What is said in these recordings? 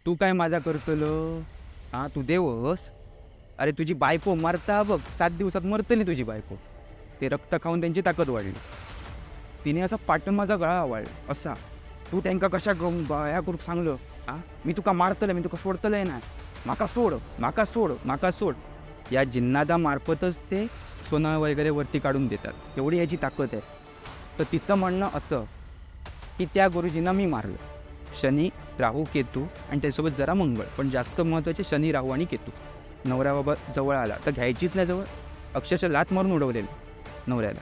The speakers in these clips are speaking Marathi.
तू काय माझा करतलो? हां, तू देवस? अरे तुझी बायको मरता बघ 7 दिवसात मरतली तुझी बायको. ते रक्त खाऊन त्यांची ताकद वाढली. तिने असा पाटून माझा गळा आवळला असा. तू त्यांका कशा ह्या करूक सांगलं? हां, मी तुका मारतलं, मी तुका सोडतलंय ना. माका सोड, माका सोड, माका सोड. या जिन्नादामार्फतच ते सोनं वगैरे वरती काढून देतात. एवढी याची ताकद आहे. तर तिचं म्हणणं असं की त्या गुरुजींना मी मारलं. शनी, राहू, केतू आणि त्यासोबत जरा मंगळ, पण जास्त महत्त्वाचे शनी, राहू आणि केतू. नवरा बाबा जवळ आला तर घ्यायचीच नाही जवळ. अक्षरशः लाथ मारून उडवलेलं नवऱ्याला.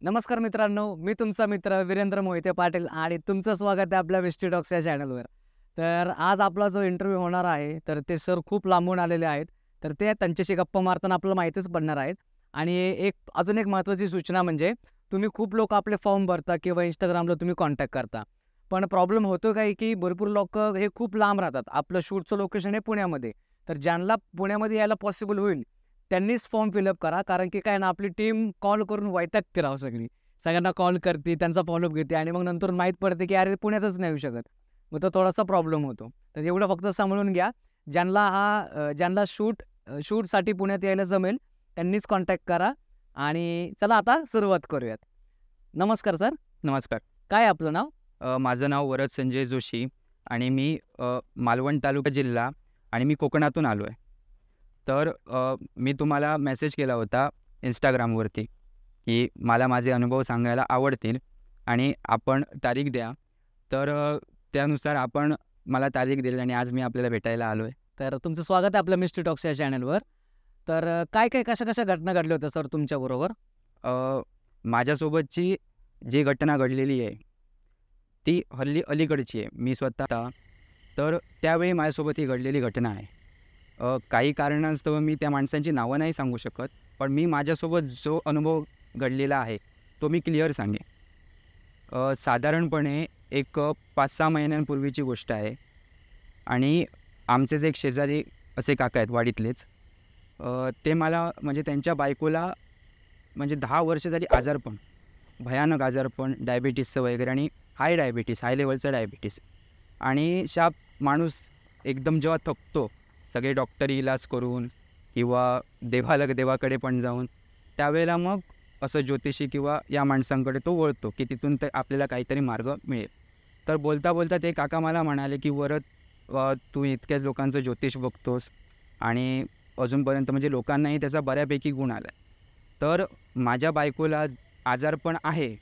नमस्कार मित्रांनो, मी तुमचा मित्र वीरेंद्र मोहिते पाटील आणि तुमचं स्वागत आहे आपल्या मिस्ट्री टॉक्स या चॅनलवर. तर आज आपला जो इंटरव्ह्यू होणार आहे, तर ते सर खूप लांबून आलेले आहेत. तर ते त्यांच्याशी गप्पा मारताना आपल्याला माहितीच पडणार आहेत. आणि अजून एक महत्त्वाची सूचना म्हणजे तुम्ही खूप लोक आपले फॉर्म भरता किंवा इंस्टाग्रामला तुम्ही कॉन्टॅक्ट करता. पण प्रॉब्लेम होतो काय की भरपूर लोकं हे खूप लांब राहतात. आपलं शूटचं लोकेशन आहे पुण्यामध्ये. तर ज्यांना पुण्यामध्ये यायला पॉसिबल होईल त्यांनीच फॉर्म फिलअप करा. कारण की काय ना, आपली टीम कॉल करून वैतागते राव सगळी. सगळ्यांना कॉल करते, त्यांचा फॉलोअप घेते आणि मग नंतर माहीत पडते की अरे पुण्यातच नाही येऊ शकत. मग तो थोडासा प्रॉब्लेम होतो. तर एवढं फक्त सांभाळून घ्या. ज्यांना शूटसाठी पुण्यात यायला जमेल त्यांनीच कॉन्टॅक्ट करा. आणि चला आता सुरुवात करूयात. नमस्कार सर. नमस्कार. काय आहे आपलं नाव? माझं नाव वरद संजय जोशी आणि मी मालवण तालुका जिल्हा आणि मी कोकणातून आलो आहे. तर मी तुम्हाला मेसेज केला होता इंस्टाग्रामवरती की मला माझे अनुभव सांगायला आवडतील आणि आपण तारीख द्या. तर त्यानुसार आपण मला तारीख दिली आणि आज मी आपल्याला भेटायला आलो आहे. तर तुमचं स्वागत आहे आपल्या मिस्ट्री टॉक्स या चॅनलवर. तर काय कशा घटना घडल्या होत्या सर तुमच्याबरोबर? माझ्यासोबतची जी घटना घडलेली आहे ती हल्ली अलीकडची आहे. मी स्वतः तर त्यावेळी माझ्यासोबत ही घडलेली घटना आहे. काही कारणास्तव मी त्या माणसांची नावं नाही सांगू शकत, पण मी माझ्यासोबत जो अनुभव घडलेला आहे तो मी क्लिअर सांगेन. साधारणपणे एक 5-6 महिन्यांपूर्वीची गोष्ट आहे आणि आमचेच एक शेजारी असे काका आहेत वाडीतलेच. ते मला म्हणजे त्यांच्या बायकोला म्हणजे 10 वर्ष झाली आजारपण, भयानक आजारपण, डायबिटीसचं वगैरे आणि हाय लेवलचं डायबिटीस. आणि शाप माणूस एकदम जेव्हा थकतो, सगळे डॉक्टरी इलाज करून किंवा देवाकडे पण जाऊन, त्यावेळेला मग असं ज्योतिषी किंवा या माणसांकडे तो वळतो की तिथून तर आपल्याला काहीतरी मार्ग मिळेल. तर बोलता बोलता ते काका मला म्हणाले की वरद, तू इतक्याच लोकांचं ज्योतिष बघतोस आणि अजूनपर्यंत म्हणजे लोकांनाही त्याचा बऱ्यापैकी गुण आला आहे. तर माझ्या बायकोला आजारपण आहे,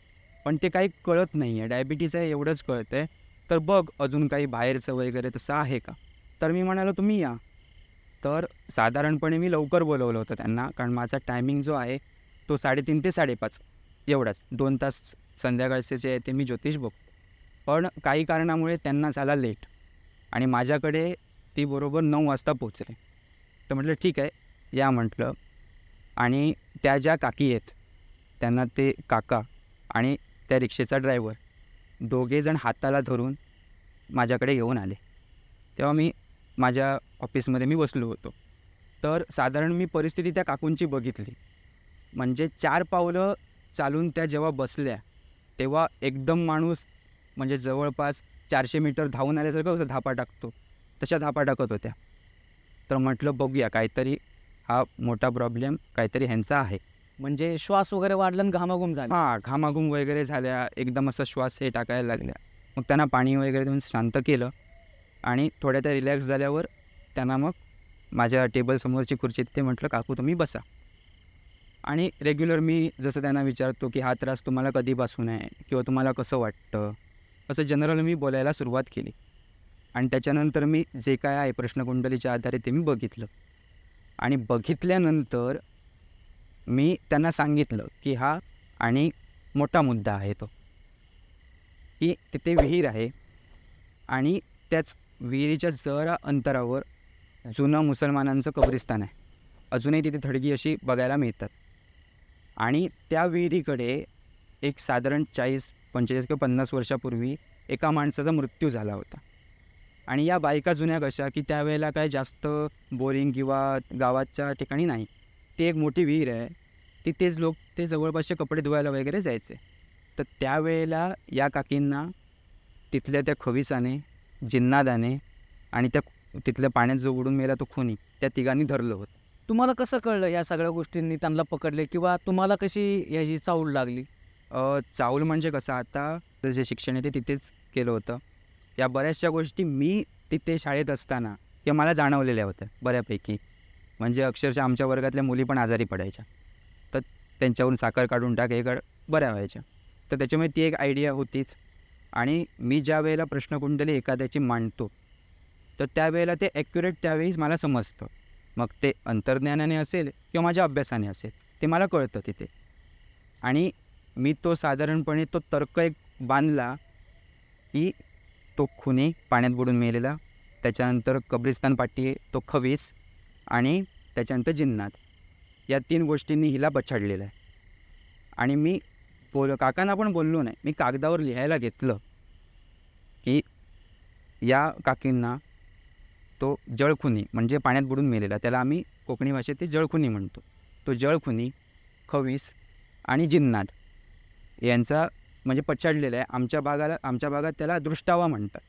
पण ते काही कळत नाही आहे, डायबिटीस आहे एवढंच कळतं आहे. तर बघ अजून काही बाहेरचं वगैरे तसं आहे का? तर मी म्हणालो तुम्ही या. तर साधारणपणे मी लवकर बोलवलं होतं त्यांना, कारण माझा टायमिंग जो आहे तो 3:30 ते 5:30 एवढाच. 2 तास संध्याकाळचे जे आहे ते मी ज्योतिष बघतो. पण काही कारणामुळे त्यांना झाला लेट आणि माझ्याकडे ती बरोबर 9 वाजता पोचले. तर म्हटलं ठीक आहे या म्हटलं. आणि त्या ज्या काकी आहेत त्यांना ते काका आणि त्या रिक्षेचा ड्रायव्हर दोघेजण हाताला धरून माझ्याकडे घेऊन आले. तेव्हा मी माझ्या ऑफिसमध्ये मी बसलो होतो. तर साधारण मी परिस्थिती त्या काकूंची बघितली. म्हणजे 4 पावलं चालून त्या जेव्हा बसल्या तेव्हा एकदम माणूस म्हणजे जवळपास 400 मीटर धावून आल्यासारखं कसं धापा टाकतो तशा धापा टाकत होत्या. तर म्हटलं बघूया काहीतरी हा मोठा प्रॉब्लेम काहीतरी ह्यांचा आहे. म्हणजे श्वास वगैरे वाढला आणि घामाघूम झाला. हां, घामाघूम वगैरे झाल्या, एकदम असं श्वास हे टाकायला लागल्या. मग त्यांना पाणी वगैरे देऊन शांत केलं आणि थोड्या त्या रिलॅक्स झाल्यावर त्यांना मग माझ्या टेबलसमोरची खुर्ची ते म्हटलं काकू तुम्ही बसा. आणि रेग्युलर मी जसं त्यांना विचारतो की हा त्रास तुम्हाला कधीपासून आहे किंवा तुम्हाला कसं वाटतं, असं जनरल मी बोलायला सुरुवात केली. आणि त्याच्यानंतर मी जे काय आहे प्रश्नकुंडलीच्या आधारे ते मी बघितलं. आणि बघितल्यानंतर मी त्यांना सांगितलं की हा आणि मोठा मुद्दा आहे तो की तिथे विहीर आहे आणि त्याच विहिरीच्या जरा अंतरावर जुनं मुसलमानांचं कब्रिस्तान आहे. अजूनही तिथे थडगी अशी बघायला मिळतात. आणि त्या विहिरीकडे एक साधारण 40-45 किंवा 50 वर्षापूर्वी एका माणसाचा मृत्यू झाला होता. आणि या बायका जुन्या कशा की त्यावेळेला काय जास्त बोरिंग किंवा गावाच्या ठिकाणी नाही, ती एक मोठी विहीर आहे, तिथेच लोक ते जवळपासचे कपडे धुवायला वगैरे जायचे. तर त्यावेळेला या काकींना तिथल्या त्या खविसाने, जिन्नादाने आणि त्या तिथल्या पाण्यात जो उडून मेला तो खुनी, त्या तिघांनी धरलं होतं. तुम्हाला कसं कळलं या सगळ्या गोष्टींनी त्यांना पकडले किंवा तुम्हाला कशी याची चाहूल लागली? चावल म्हणजे कसं, आता जे शिक्षण आहे ते तिथेच केलं होतं. या बऱ्याचशा गोष्टी मी तिथे शाळेत असताना किंवा मला जाणवलेल्या होत्या बऱ्यापैकी. म्हणजे अक्षरशः आमच्या वर्गातल्या मुली पण आजारी पडायच्या, तर त्यांच्यावरून साखर काढून टाक हे काढ बऱ्या व्हायच्या. तर त्याच्यामुळे ती एक आयडिया होतीच. आणि मी ज्या वेळेला प्रश्नकुंडली एखाद्याची मांडतो तर त्यावेळेला ते ॲक्युरेट त्यावेळीच मला समजतं. मग ते अंतर्ज्ञानाने असेल किंवा माझ्या अभ्यासाने असेल, ते मला कळतं तिथे. आणि मी तो साधारणपणे तो तर्क एक बांधला की तो खुनी पाण्यात बुडून मेलेला, त्याच्यानंतर कब्रिस्तान पाठी तो खवीस आणि त्याच्यानंतर जिन्नात, या 3 गोष्टींनी हिला पछाडलेलं आहे. आणि मी काकांना पण बोललो नाही, मी कागदावर लिहायला घेतलं की या काकींना तो जळखुनी म्हणजे पाण्यात बुडून मेलेला, त्याला आम्ही कोकणी भाषेत ते जळखुनी म्हणतो, तो जळखुनी, खवीस आणि जिन्नात यांचा म्हणजे पछाडलेला आहे. आमच्या भागात त्याला दृष्टावा म्हणतात.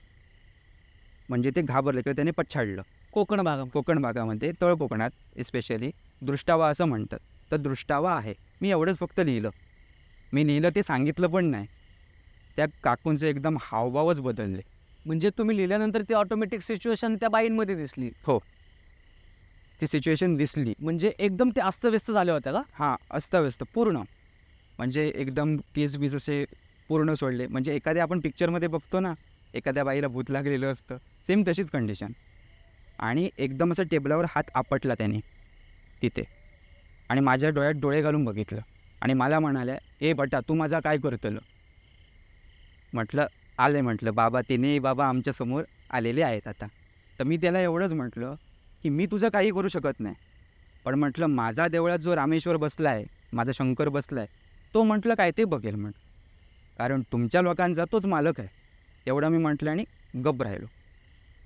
म्हणजे ते घाबरले किंवा त्याने पछाडलं. कोकण भागामध्ये तळ कोकणात एस्पेशली दृष्टावा असं म्हणतात. तर दृष्टावा आहे. मी एवढंच फक्त लिहिलं. मी लिहिलं ते सांगितलं पण नाही. त्या काकूंचे एकदम हावभावच बदलले. म्हणजे तुम्ही लिहिल्यानंतर ती ऑटोमॅटिक सिच्युएशन त्या बाईंमध्ये दिसली? हो, ती सिच्युएशन दिसली. म्हणजे एकदम ते अस्तव्यस्त झाले होते का? हां, अस्तव्यस्त पूर्ण. म्हणजे एकदम केस बीस असे पूर्ण सोडले. म्हणजे एखाद्या आपण पिक्चरमध्ये बघतो ना, एखाद्या बाईला भूत लागलेलं असतं, सेम तशीच कंडिशन. आणि एकदम असं टेबलावर हात आपटला त्याने तिथे आणि माझ्या डोळ्यात डोळे घालून बघितलं आणि मला म्हणाल्या, ए बटा तू माझा काय करतलं? म्हटलं आले, म्हटलं बाबा तिने बाबा आमच्यासमोर आलेले आहेत आता. तर मी त्याला एवढंच म्हटलं की मी तुझं काही करू शकत नाही, पण म्हटलं माझा देवळात जो रामेश्वर बसला आहे, माझा शंकर बसला आहे, तो म्हटलं काय ते बघेल म्हटलं, कारण तुमच्या लोकांचा तोच मालक आहे. एवढं मी म्हटलं आणि गप्प राहिलो.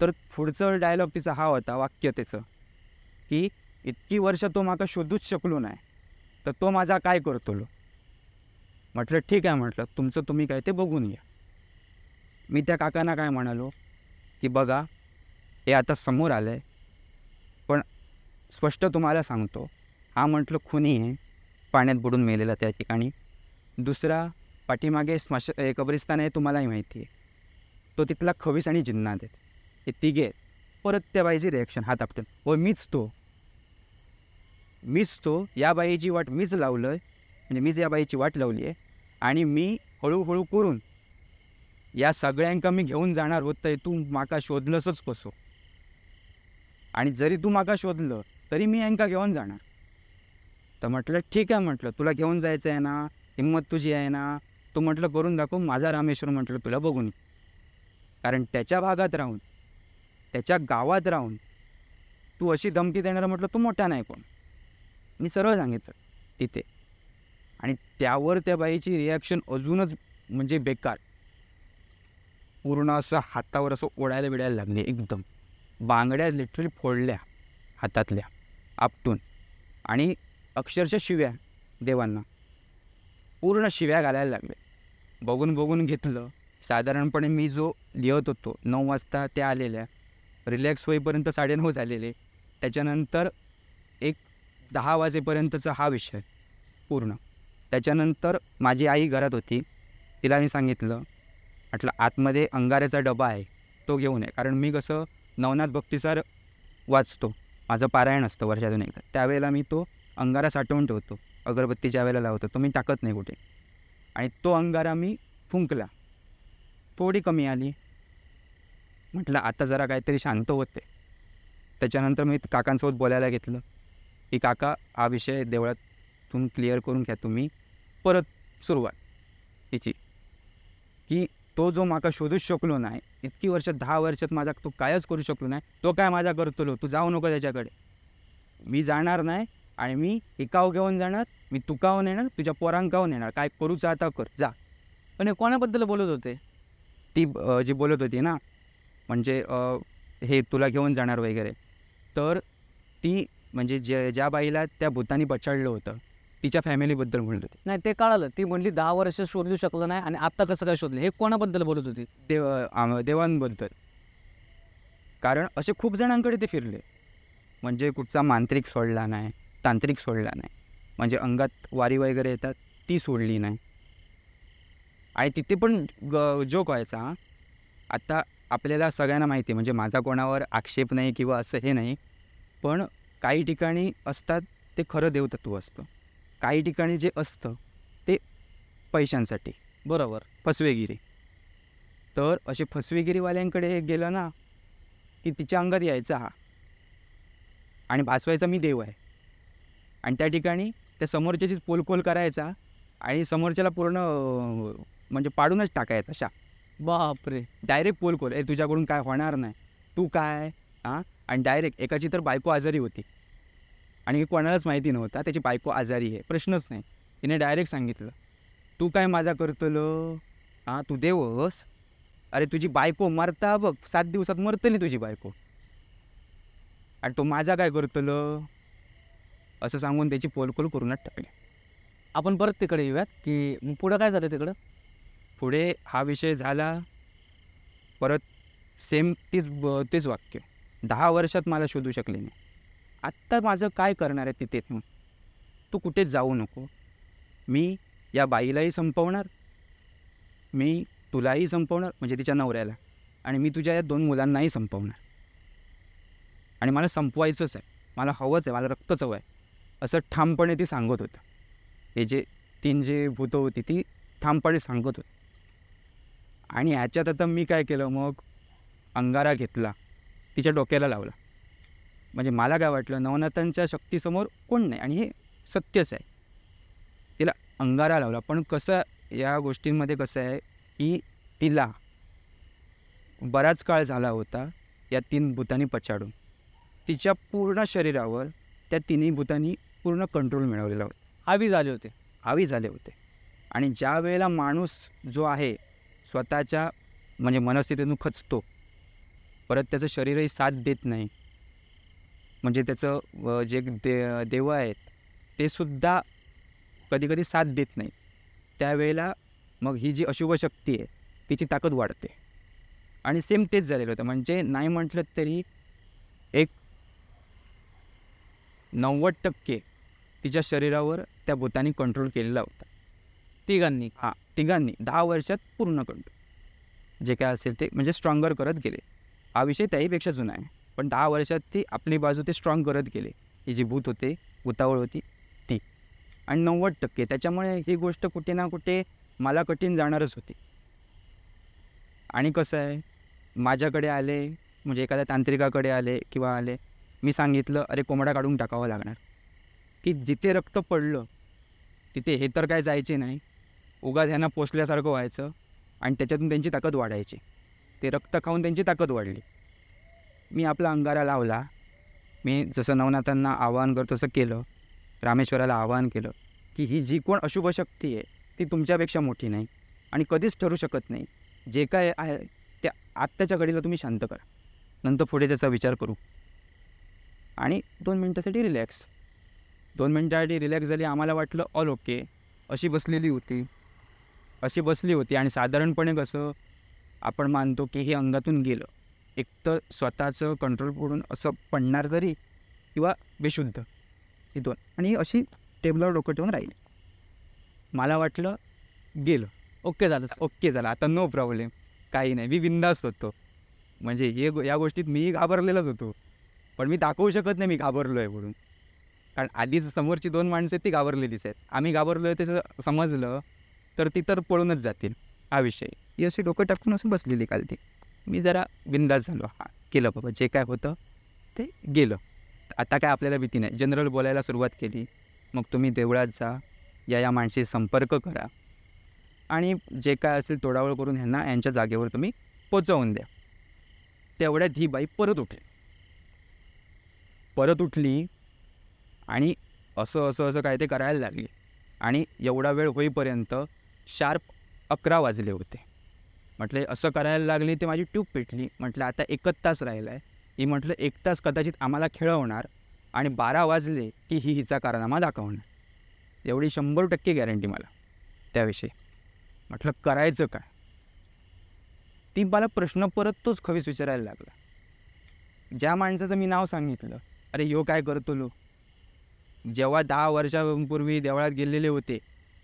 तर पुढचं डायलॉग तिचा हा होता, वाक्य त्याचं की इतकी वर्ष तो माका शोधूच शकलो नाही, तर तो माझा काय करतो लो. म्हटलं ठीक आहे, म्हटलं तुमचं तुम्ही काय ते बघून या. मी त्या काकांना काय म्हणालो की बघा हे आता समोर आलं आहे, पण स्पष्ट तुम्हाला सांगतो, हा म्हटलं खुनी आहे, पाण्यात बुडून मेलेला त्या ठिकाणी. दुसरा पाठीमागे कब्रिस्तान आहे, तुम्हालाही माहिती आहे, तो तिथला खवीस आणि जिन्नात आहेत, हे तिघे आहेत. परत त्या बाईची रिॲक्शन हात आपटून, हो मीच तो या बाईची वाट मीच लावलं आहे, म्हणजे मीच या बाईची वाट लावली आहे आणि मी हळूहळू करून या सगळ्यांका मी घेऊन जाणार होतं. तू माका शोधलंसच कसो, आणि जरी तू माका शोधलं तरी मी यांका घेऊन जाणार. तर म्हटलं ठीक आहे, म्हटलं तुला घेऊन जायचं आहे ना, हिंमत तुझी आहे ना, तू म्हटलं करून दाखव. माझा रामेश्वर म्हटलं तुला बघून, कारण त्याच्या भागात राहून त्याच्या गावात राहून तू अशी धमकी देणार, म्हटलं तू मोठा नाही कोण. मी सरळ सांगितलं तिथे. आणि त्यावर त्या बाईची रिॲक्शन अजूनच म्हणजे बेकार. पूर्ण असं हातावर असं ओढायला बिडायला लागले, एकदम बांगड्या लिटरली फोडल्या हातातल्या आपटून, आणि अक्षरशः शिव्या देवांना पूर्ण शिव्या घालायला लागले. बघून घेतलं. साधारणपणे मी जो लिहत होतो 9 वाजता त्या आलेल्या, रिलॅक्स होईपर्यंत 9:30 झालेले. त्याच्यानंतर एक 10 वाजेपर्यंतचा हा विषय पूर्ण. त्याच्यानंतर माझी आई घरात होती, तिला मी सांगितलं, म्हटलं आतमध्ये अंगाऱ्याचा डबा आहे तो घेऊन ये, कारण मी कसं नवनाथ भक्तिसार वाचतो, माझं पारायण असतं वर्षातून एकदा, त्यावेळेला मी तो अंगारा साठवून ठेवतो, अगरबत्तीच्या वेळेला लावतो, तो मी टाकत नाही कुठे. आणि तो अंगारा मी फुंकला, थोडी कमी आली. म्हटलं आता जरा काहीतरी शांत होते. त्याच्यानंतर मी काकांसोबत बोलायला घेतलं की काका हा विषय देवळातून क्लिअर करून घ्या तुम्ही. परत सुरुवात तिची की तो जो माका शोधूच शकलो नाही इतकी वर्ष, 10 वर्षात माझा तो कायच करू शकलो नाही, तो काय माझा करतलो, तू जाऊ नको त्याच्याकडे. मी जाणार नाही आणि मी एकाव घेऊन जाणार, मी तुकावून येणार, तुझ्या पोरांकावून येणार, काय करूचं आता कर जा. पण हे कोणाबद्दल बोलत होते? ती जी बोलत होती ना, म्हणजे हे तुला घेऊन जाणार वगैरे, तर ती म्हणजे ज्या बाईला त्या भूतानी पछाडलं होतं तिच्या फॅमिलीबद्दल बोलत होती. नाही ते कळालं. ती म्हणली 10 वर्ष शोधू शकलं नाही आणि आत्ता कसं काय शोधले? हे कोणाबद्दल बोलत होती? देवांबद्दल. कारण असे खूप जणांकडे ते फिरले. म्हणजे कुठचा मांत्रिक सोडला नाही, तांत्रिक सोडला नाही, म्हणजे अंगात वारी वगैरे येतात ती सोडली नाही. आणि तिथे पण जोक व्हायचा. हां, आता आपल्याला सगळ्यांना माहिती आहे, म्हणजे माझा कोणावर आक्षेप नाही किंवा असं हे नाही, पण काही ठिकाणी असतात ते खरं देवतत्व असतं. काही ठिकाणी जे असतं ते पैशांसाठी, बरोबर. फसवेगिरी. तर असे फसवेगिरीवाल्यांकडे गेलं ना की तिच्या अंगात यायचा हा आणि भासवायचा मी देव आहे. आणि त्या ठिकाणी त्या समोरच्याचीच पोलकोल करायचा आणि समोरच्याला पूर्ण म्हणजे पाडूनच टाकायचा अशा. बापरे! डायरेक्ट पोलकोल, तुझ्याकडून काय होणार नाही, तू काय. हां, आणि डायरेक्ट एकाची तर बायको आजारी होती आणि कोणालाच माहिती नव्हता त्याची बायको आजारी आहे, प्रश्नच नाही. तिने डायरेक्ट सांगितलं, तू काय माझा करतलं. हां, तू देवस. अरे तुझी बायको मरता बघ, 7 दिवसात मरतली तुझी बायको, आणि तो माझा काय करतलं, असं सांगून त्याची पोलकोल करूनच टाकली. आपण परत तिकडे येऊयात, की मग पुढं काय झालं तिकडं? पुढे हा विषय झाला. परत सेम तेच वाक्य. 10 वर्षात मला शोधू शकले नाही. आत्ता माझं काय करणार आहे तिथे तू कुठेच जाऊ नको. मी या बाईलाही संपवणार, मी तुलाही संपवणार म्हणजे तिच्या नवऱ्याला, आणि मी तुझ्या या 2 मुलांनाही संपवणार. आणि मला संपवायचंच आहे, मला हवंच आहे, मला रक्तच हवं आहे, असं ठामपणे ती सांगत होतं. हे जे 3 जे भूतं होती ती ठामपणे सांगत होती. आणि ह्याच्यात आता मी काय केलं, मग अंगारा घेतला, तिच्या डोक्याला लावला. म्हणजे मला काय वाटलं, नवनाथांच्या शक्तीसमोर कोण नाही आणि हे सत्यच आहे. तिला अंगारा लावला. पण कसं या गोष्टींमध्ये कसं आहे की तिला बराच काळ झाला होता या 3 भूतांनी पछाडून. तिच्या पूर्ण शरीरावर त्या 3ही भूतांनी पूर्ण कंट्रोल मिळवलेला होता, हावी झाले होते. हावी झाले होते. आणि ज्या वेळेला माणूस जो आहे स्वतःच्या म्हणजे मनस्थितीतून खचतो, परत त्याचं शरीरही साथ देत नाही, म्हणजे त्याचं जे देव आहेत ते सुद्धा कधीकधी साथ देत नाही, त्यावेळेला मग ही जी अशुभ शक्ती आहे तिची ताकद वाढते. आणि सेम तेच झालेलं होतं. म्हणजे नाही म्हटलं तरी एक 90% तिच्या शरीरावर त्या भूतांनी कंट्रोल केलेला होता. तिघांनी. हां, तिघांनी 10 वर्षात पूर्ण कंट्रोल जे काय असेल ते म्हणजे स्ट्रॉंगर करत गेले. हा विषय त्याहीपेक्षा जुना आहे, पण 10 वर्षात ती आपली बाजू ते स्ट्रॉंग करत गेले. ही जी भूत होते, भूतावळ होती ती. आणि 90% त्याच्यामुळे ही गोष्ट कुठे ना कुठे मला कठीण जाणारच होती. आणि कसं आहे, माझ्याकडे आले म्हणजे एखाद्या तांत्रिकाकडे आले किंवा आले, मी सांगितलं अरे कोंबडा काढून टाकावा लागणार, की जिथे रक्त पडलं तिथे हे तर काय जायचे नाही, उगाच ह्यांना पोचल्यासारखं व्हायचं आणि त्याच्यातून त्यांची ताकद वाढायची. ते रक्त खाऊन त्यांची ताकद वाढली. मी आपला अंगारा लावला. मी जसं नवनाथांना आवाहन करतो तसं केलं, रामेश्वराला आवाहन केलं की ही जी कोण अशुभ शक्ती आहे ती तुमच्यापेक्षा मोठी नाही आणि कधीच ठरू शकत नाही. जे काय आहे ते आत्ताच्या घडीला तुम्ही शांत करा, नंतर पुढे त्याचा विचार करू. आणि 2 मिनटासाठी रिलॅक्स. 2 मिनटासाठी रिलॅक्स झाली. आम्हाला वाटलं ऑल ओके. अशी बसली होती आणि साधारणपणे कसं आपण मानतो की हे अंगातून गेलं, एक तर स्वतःचं कंट्रोल पडून असं पडणार तरी किंवा बेशुद्ध, ही 2. आणि अशी टेबलावर डोकं ठेवून राहिली. मला वाटलं गेलं, ओके झालं. ओके झालं, आता नो प्रॉब्लेम, काही नाही. मी बिंदास्त होतो. म्हणजे या गोष्टीत मीही घाबरलेलाच होतो, पण मी दाखवू शकत नाही मी घाबरलो आहे म्हणून, कारण आधीच समोरची 2 माणसं आहेत ती घाबरलेलीच आहेत. आम्ही घाबरलो आहे त्याचं समजलं तर ती तर पळूनच जातील. हा विषय. ही अशी डोकं टाकून असं बसलेली काल ती. मी जरा बिंदास झालो. हां, केलं बाबा, जे काय होतं ते गेलं. आता काय आपल्याला भीती नाही. जनरल बोलायला सुरुवात केली. मग तुम्ही देवळात जा, या माणशी संपर्क करा आणि जे काय असेल तोडावळ करून ह्यांना यांच्या जागेवर तुम्ही पोचवून द्या. तेवढ्यात ही बाई परत उठली आणि असं काय ते करायला लागली. आणि एवढा वेळ होईपर्यंत शार्प 11 वाजले होते. म्हटलं असं करायला लागली ते माझी ट्यूब पेटली. म्हटलं आता 1 तास राहिला आहे. ही म्हटलं 1 तास कदाचित आम्हाला खेळवणार आणि 12 वाजले की ही हिचा कारनामा दाखवणार. एवढी 100% गॅरंटी मला त्याविषयी. म्हटलं करायचं काय? ती मला प्रश्न परत तोच खवीच विचारायला लागला. ज्या माणसाचं मी नाव सांगितलं, अरे ह्यो काय करतो लो, जेव्हा 10 वर्षापूर्वी देवळात गेलेले होते,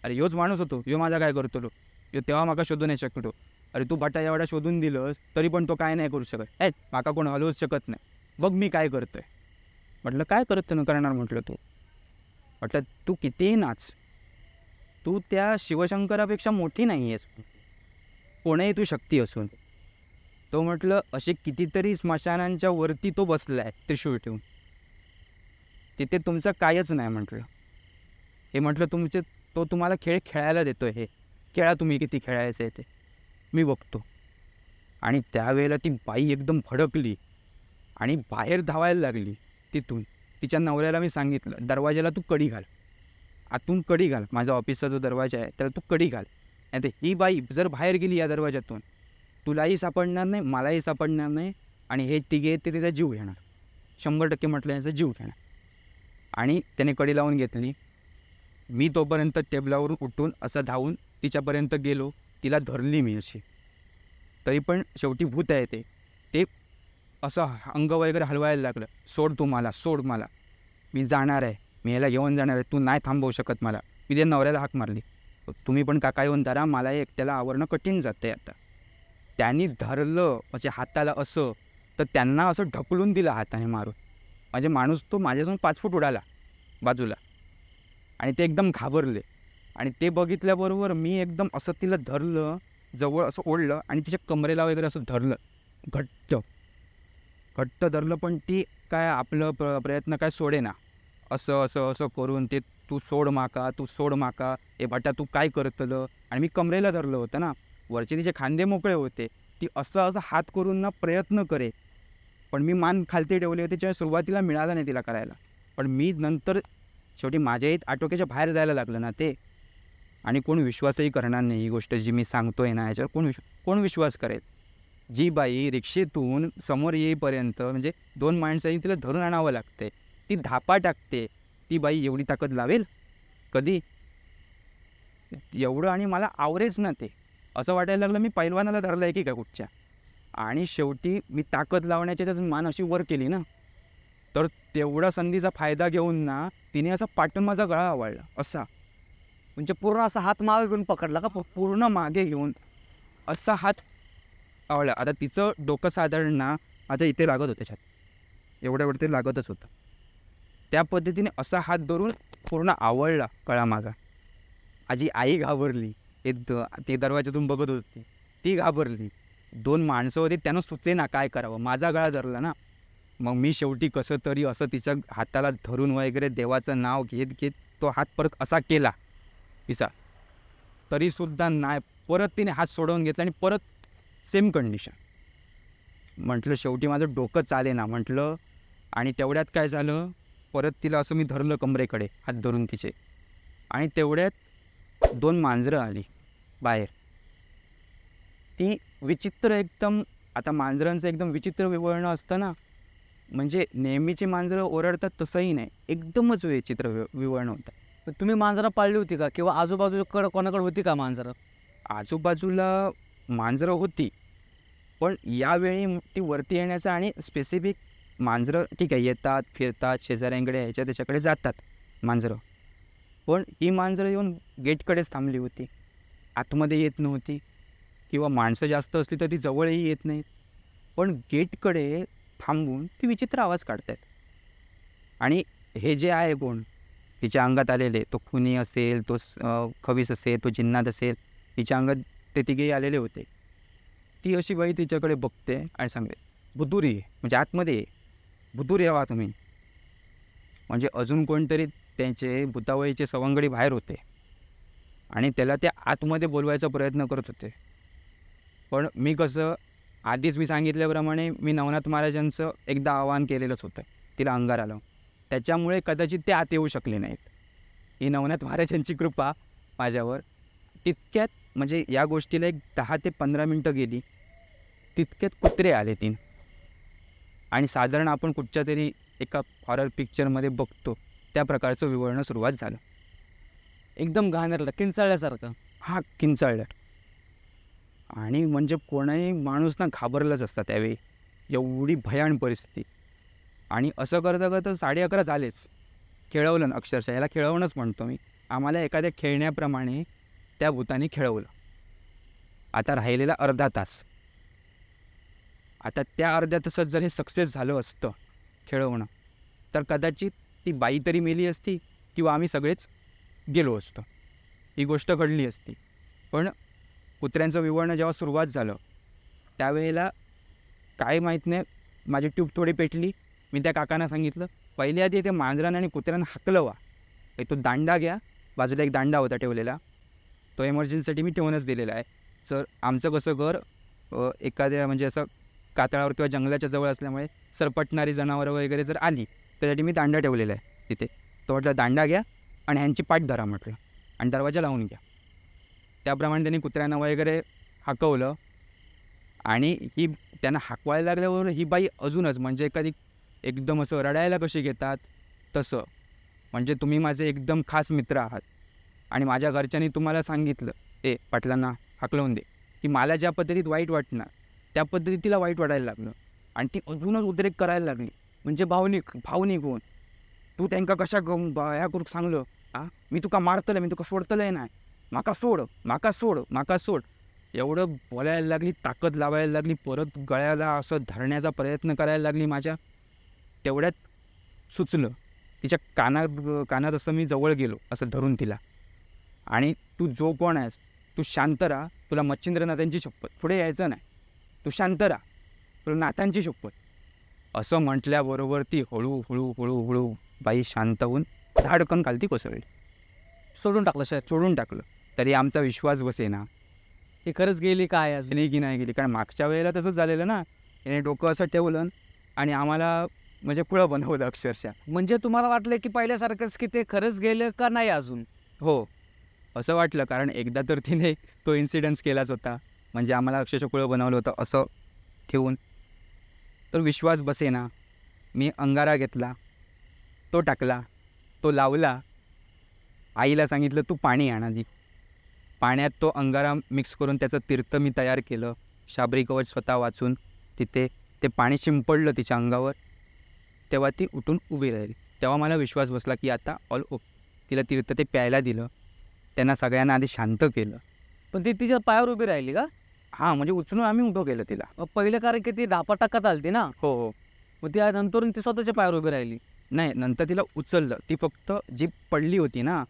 अरे ह्योच माणूस होतो, ह्यो माझा काय करतो लो, ह्यो तेव्हा माका शोधू नाही शकतो. अरे तू बटा एवढा शोधून दिलंस तरी पण तो काय नाही करू शकत, माका कोण हलवूच शकत नाही, बघ मी काय करतोय. म्हटलं काय करणार म्हटलं तू. म्हटलं तू कितीही नाच, तू त्या शिवशंकरापेक्षा मोठी नाही आहेस, कोणीही तू शक्ती असून. तो म्हटलं असे कितीतरी स्मशानांच्या वरती तो बसला आहे त्रिशूळ ठेवून, तिथे तुमचं कायच नाही म्हटलं. हे म्हटलं तो तुम्हाला खेळ खेळायला देतोय, हे खेळा तुम्ही किती खेळायचं आहे ते, मी बघतो. आणि त्यावेळेला ती बाई एकदम भडकली आणि बाहेर धावायला लागली तिथून. तिच्या नवऱ्याला मी सांगितलं, दरवाजाला तू कडी घाल, आतून कडी घाल, माझ्या ऑफिसचा जो दरवाजा आहे त्याला तू कडी घाल. नाही तर ही बाई जर बाहेर गेली या दरवाजातून, तुलाही सापडणार नाही, मलाही सापडणार नाही, आणि हे तिघे ते तिचा जीव घेणार, 100% म्हटलं याचा जीव घेणार. आणि त्याने कडी लावून घेतली. मी तोपर्यंत टेबलावरून उठून असं धावून तिच्यापर्यंत गेलो, तिला धरली मी अशी. तरी पण शेवटी भूत आहे ते असं अंग वगैरे हलवायला लागलं, सोड तू मला, सोड मला, मी जाणार आहे, मी याला घेऊन जाणार आहे, तू नाही थांबवू शकत मला. मी त्या नवऱ्याला हाक मारली, तुम्ही पण काका येऊन धरा, मला एकट्याला आवरणं कठीण जातं आहे आता. त्यांनी धरलं म्हणजे हाताला असं, तर त्यांना असं ढकलून दिलं हाताने मारून. म्हणजे माणूस तो माझ्यासमोर 5 फूट उडाला बाजूला, आणि ते एकदम घाबरले. आणि ते बघितल्याबरोबर मी एकदम असं तिला धरलं, जवळ असं ओढलं आणि तिच्या कमरेला वगैरे असं धरलं, घट्ट धरलं. पण ती काय आपलं प्रयत्न काय सोडे ना, असं असं असं करून ते तू सोड माका, तू सोड माका, ए भटा तू काय करतलं. आणि मी कमरेला धरलं होतं ना, वरचे तिचे खांदे मोकळे होते. ती असं असं हात करून ना प्रयत्न करे, पण मी मान खालती ठेवले होते, जेव्हा सुरुवातीला मिळालं नाही तिला करायला. पण मी नंतर शेवटी माझ्या आटोक्याच्या बाहेर जायला लागलं ना ते. आणि कोण विश्वासही करणार नाही ही गोष्ट जी मी सांगतोय ना, याच्यावर कोण विश्वास करेल. जी बाई रिक्षेतून समोर येईपर्यंत म्हणजे 2 माणसांनी तिला धरून आणावं लागते, ती धापा टाकते, ती बाई एवढी ताकद लावेल कधी एवढं. आणि मला आवरेच ना ते, असं वाटायला लागलं मी पैलवानाला धरलं आहे की काय कुठच्या. आणि शेवटी मी ताकद लावण्याच्या त्यातून मान अशी वर केली ना, तर तेवढा संधीचा फायदा घेऊन ना तिने असा पाटून माझा गळा आवळला असा. म्हणजे पूर्ण असा हात मागे घेऊन पकडला का? पूर्ण मागे घेऊन असा हात आवळला. आता तिचं डोकं साधारण ना माझ्या इथे लागत होतं, त्याच्यात एवढ्यावरती लागतच होतं. त्या पद्धतीने असा हात धरून पूर्ण आवळला गळा माझा. माझी आई घाबरली, ते दरवाजातून बघत होती, ती घाबरली. 2 माणसं होती, त्यांना सुचे ना काय करावं, माझा गळा धरला ना. मग मी शेवटी कसं तरी असं तिच्या हाताला धरून वगैरे देवाचं नाव घेत तो हात परत असा केला तिचा, तरीसुद्धा नाही. परत तिने हात सोडवून घेतला आणि परत सेम कंडिशन. म्हटलं शेवटी माझं डोकं चाले ना म्हटलं. आणि तेवढ्यात काय झालं, परत तिला असं मी धरलं कमरेकडे हात धरून तिचे, आणि तेवढ्यात 2 मांजरं आली बाहेर. ती विचित्र एकदम, आता मांजरांचं एकदम विचित्र विवळणं असतं ना, म्हणजे नेहमीची मांजरं ओरडतात तसंही नाही, एकदमच विचित्र विवळणं होतं. तर तुम्ही मांजरं पाळली होती का, किंवा आजूबाजूकडं कोणाकडे होती का मांजरं? आजूबाजूला मांजरं होती, पण यावेळी ती वरती येण्याचं आणि स्पेसिफिक मांजरं ठीक आहे येतात फिरतात शेजाऱ्यांकडे ह्याच्या त्याच्याकडे जातात मांजरं, पण ही मांजरं येऊन गेटकडेच थांबली होती, आतमध्ये येत नव्हती. किंवा माणसं जास्त असली तर ती जवळही येत नाहीत, पण गेटकडे थांबून ती विचित्र आवाज काढतात. आणि हे जे आहे कोण तिच्या अंगात आलेले, तो खुनी असेल, तो खवीस असेल, तो जिन्नात असेल, तिच्या अंगात ते तिघेही आलेले होते. ती अशी बाई तिच्याकडे बघते आणि सांगते, बुदुरी म्हणजे आतमध्ये बुदुरी यावा तुम्ही. म्हणजे अजून कोणतरी त्यांचे भुतावळीचे सवंगडी बाहेर होते आणि त्याला ते आतमध्ये बोलवायचा प्रयत्न करत होते. पण मी कसं आधीच मी सांगितल्याप्रमाणे मी नवनाथ महाराजांचं एकदा आवाहन केलेलंच होतं तिला अंगाराला, त्याच्यामुळे कदाचित ते आत येऊ शकले नाहीत. ही नवनाथ महाराजांची कृपा माझ्यावर. तितक्यात म्हणजे या गोष्टीला एक 10 ते 15 मिनटं गेली, तितक्यात कुत्रे आले 3. आणि साधारण आपण कुठच्या तरी एका हॉरर पिक्चरमध्ये बघतो त्या प्रकारचं विवळणं सुरुवात झालं. एकदम घाणेरडं किंचाळल्यासारखं. हा किंचाळलं. आणि म्हणजे कोणाही माणूस ना घाबरलाच असता त्यावेळी, एवढी भयान परिस्थिती. आणि असं करता करता 11:30 झालेच. खेळवलं ना अक्षरशः, याला खेळवणंच म्हणतो मी. आम्हाला एखाद्या खेळण्याप्रमाणे त्या भूताने खेळवलं. आता राहिलेला अर्धा तास. आता त्या अर्ध्या तासात जर हे सक्सेस झालं असतं खेळवणं, तर कदाचित ती बाई तरी मेली असती किंवा आम्ही सगळेच गेलो असतो. ही गोष्ट घडली असती. पण कुत्र्यांचं विवळणं जेव्हा सुरुवात झालं त्यावेळेला काय माहीत नाही, माझी ट्यूब थोडी पेटली. मी त्या काकांना सांगितलं, पहिले आधी ते मांजरानं आणि कुत्र्यांना हाकलवा, तो दांडा घ्या. बाजूला एक दांडा होता ठेवलेला, तो एमर्जन्सीसाठी मी ठेवूनच दिलेला आहे. सर आमचं कसं घर एखाद्या म्हणजे असं कातळावर किंवा जंगलाच्या जवळ असल्यामुळे सरपटणारी जनावरं वगैरे जर आली त्यासाठी मी दांडा ठेवलेला आहे तिथे. तो म्हटलं दांडा घ्या आणि ह्यांची पाठ धरा म्हटलं आणि दरवाजा लावून घ्या. त्याप्रमाणे त्यांनी कुत्र्यांना वगैरे हाकवलं. आणि ही त्यांना हाकवायला लागल्यावर ही बाई अजूनच म्हणजे एखादी एकदम असं रडायला कशी घेतात तसं, म्हणजे तुम्ही माझे एकदम खास मित्र आहात आणि माझ्या घरच्यांनी तुम्हाला सांगितलं पाटलांना हाकलवून दे, की मला ज्या पद्धतीत वाईट वाटणार त्या पद्धतीत तिला वाईट वाटायला लागलं. आणि ती अजूनच उद्रेक करायला लागली, म्हणजे भावनिक होऊन, तू त्यांना कशा ह्या करू सांगलं, मी तुका मारतलं, मी तुका सोडतलंय नाही, माका सोड माका सोड माका सोड, एवढं बोलायला लागली, ताकद लावायला लागली, परत गळ्याला असं धरण्याचा प्रयत्न करायला लागली माझ्या. तेवढ्यात सुचलं, तिच्या कानात असं मी जवळ गेलो असं धरून तिला, आणि तू जो कोण आहेस तू शांत राहा, तुला मच्छिंद्रनाथांची शपथ, पुढे यायचं नाही, तू शांत राहा, तुला नाथांची शपथ, असं म्हटल्याबरोबर ती हळू बाई शांत होऊन धाडकन खालती कोसळली. सोडून टाकलं शाळेत. सोडून टाकलं. तरी आमचा विश्वास बसेना ही खरंच गेली काय आज नाही की नाही गेली, कारण मागच्या वेळेला तसंच झालेलं ना, याने डोकं असं ठेवलं आणि आम्हाला म्हणजे पुढं बनवलं अक्षरशः. म्हणजे तुम्हाला वाटलं की पहिल्यासारखंच की ते खरंच गेलं का नाही अजून? हो, असं वाटलं, कारण एकदा तर तिने तो इन्सिडन्स केलाच होता, म्हणजे आम्हाला अक्षरशः पुढं बनवलं होतं असं ठेवून. तर विश्वास बसेना. मी अंगारा घेतला, तो टाकला, तो लावला. आईला सांगितलं तू पाणी आण आधी. पाण्यात तो अंगारा मिक्स करून त्याचं तीर्थ मी तयार केलं, शाबरी कवच स्वतः वाचून. तिथे ते पाणी शिंपडलं तिच्या अंगावर, तेव्हा ती उठून उभी राहिली. तेव्हा मला विश्वास बसला की आता ऑल ओके. तिला तीर्थ ते प्यायला दिलं, त्यांना सगळ्यांना आधी शांत केलं. पण ती तिच्या पायावर उभी राहिली का? हां, म्हणजे उचलून आम्ही उभं केलं तिला. पहिलं कारण की ती धापाटाकात आलती ना. हो. मग ती नंतरून ती स्वतःच्या पायावर उभी राहिली. नाही, नंतर तिला उचललं. ती फक्त जी पडली होती ना,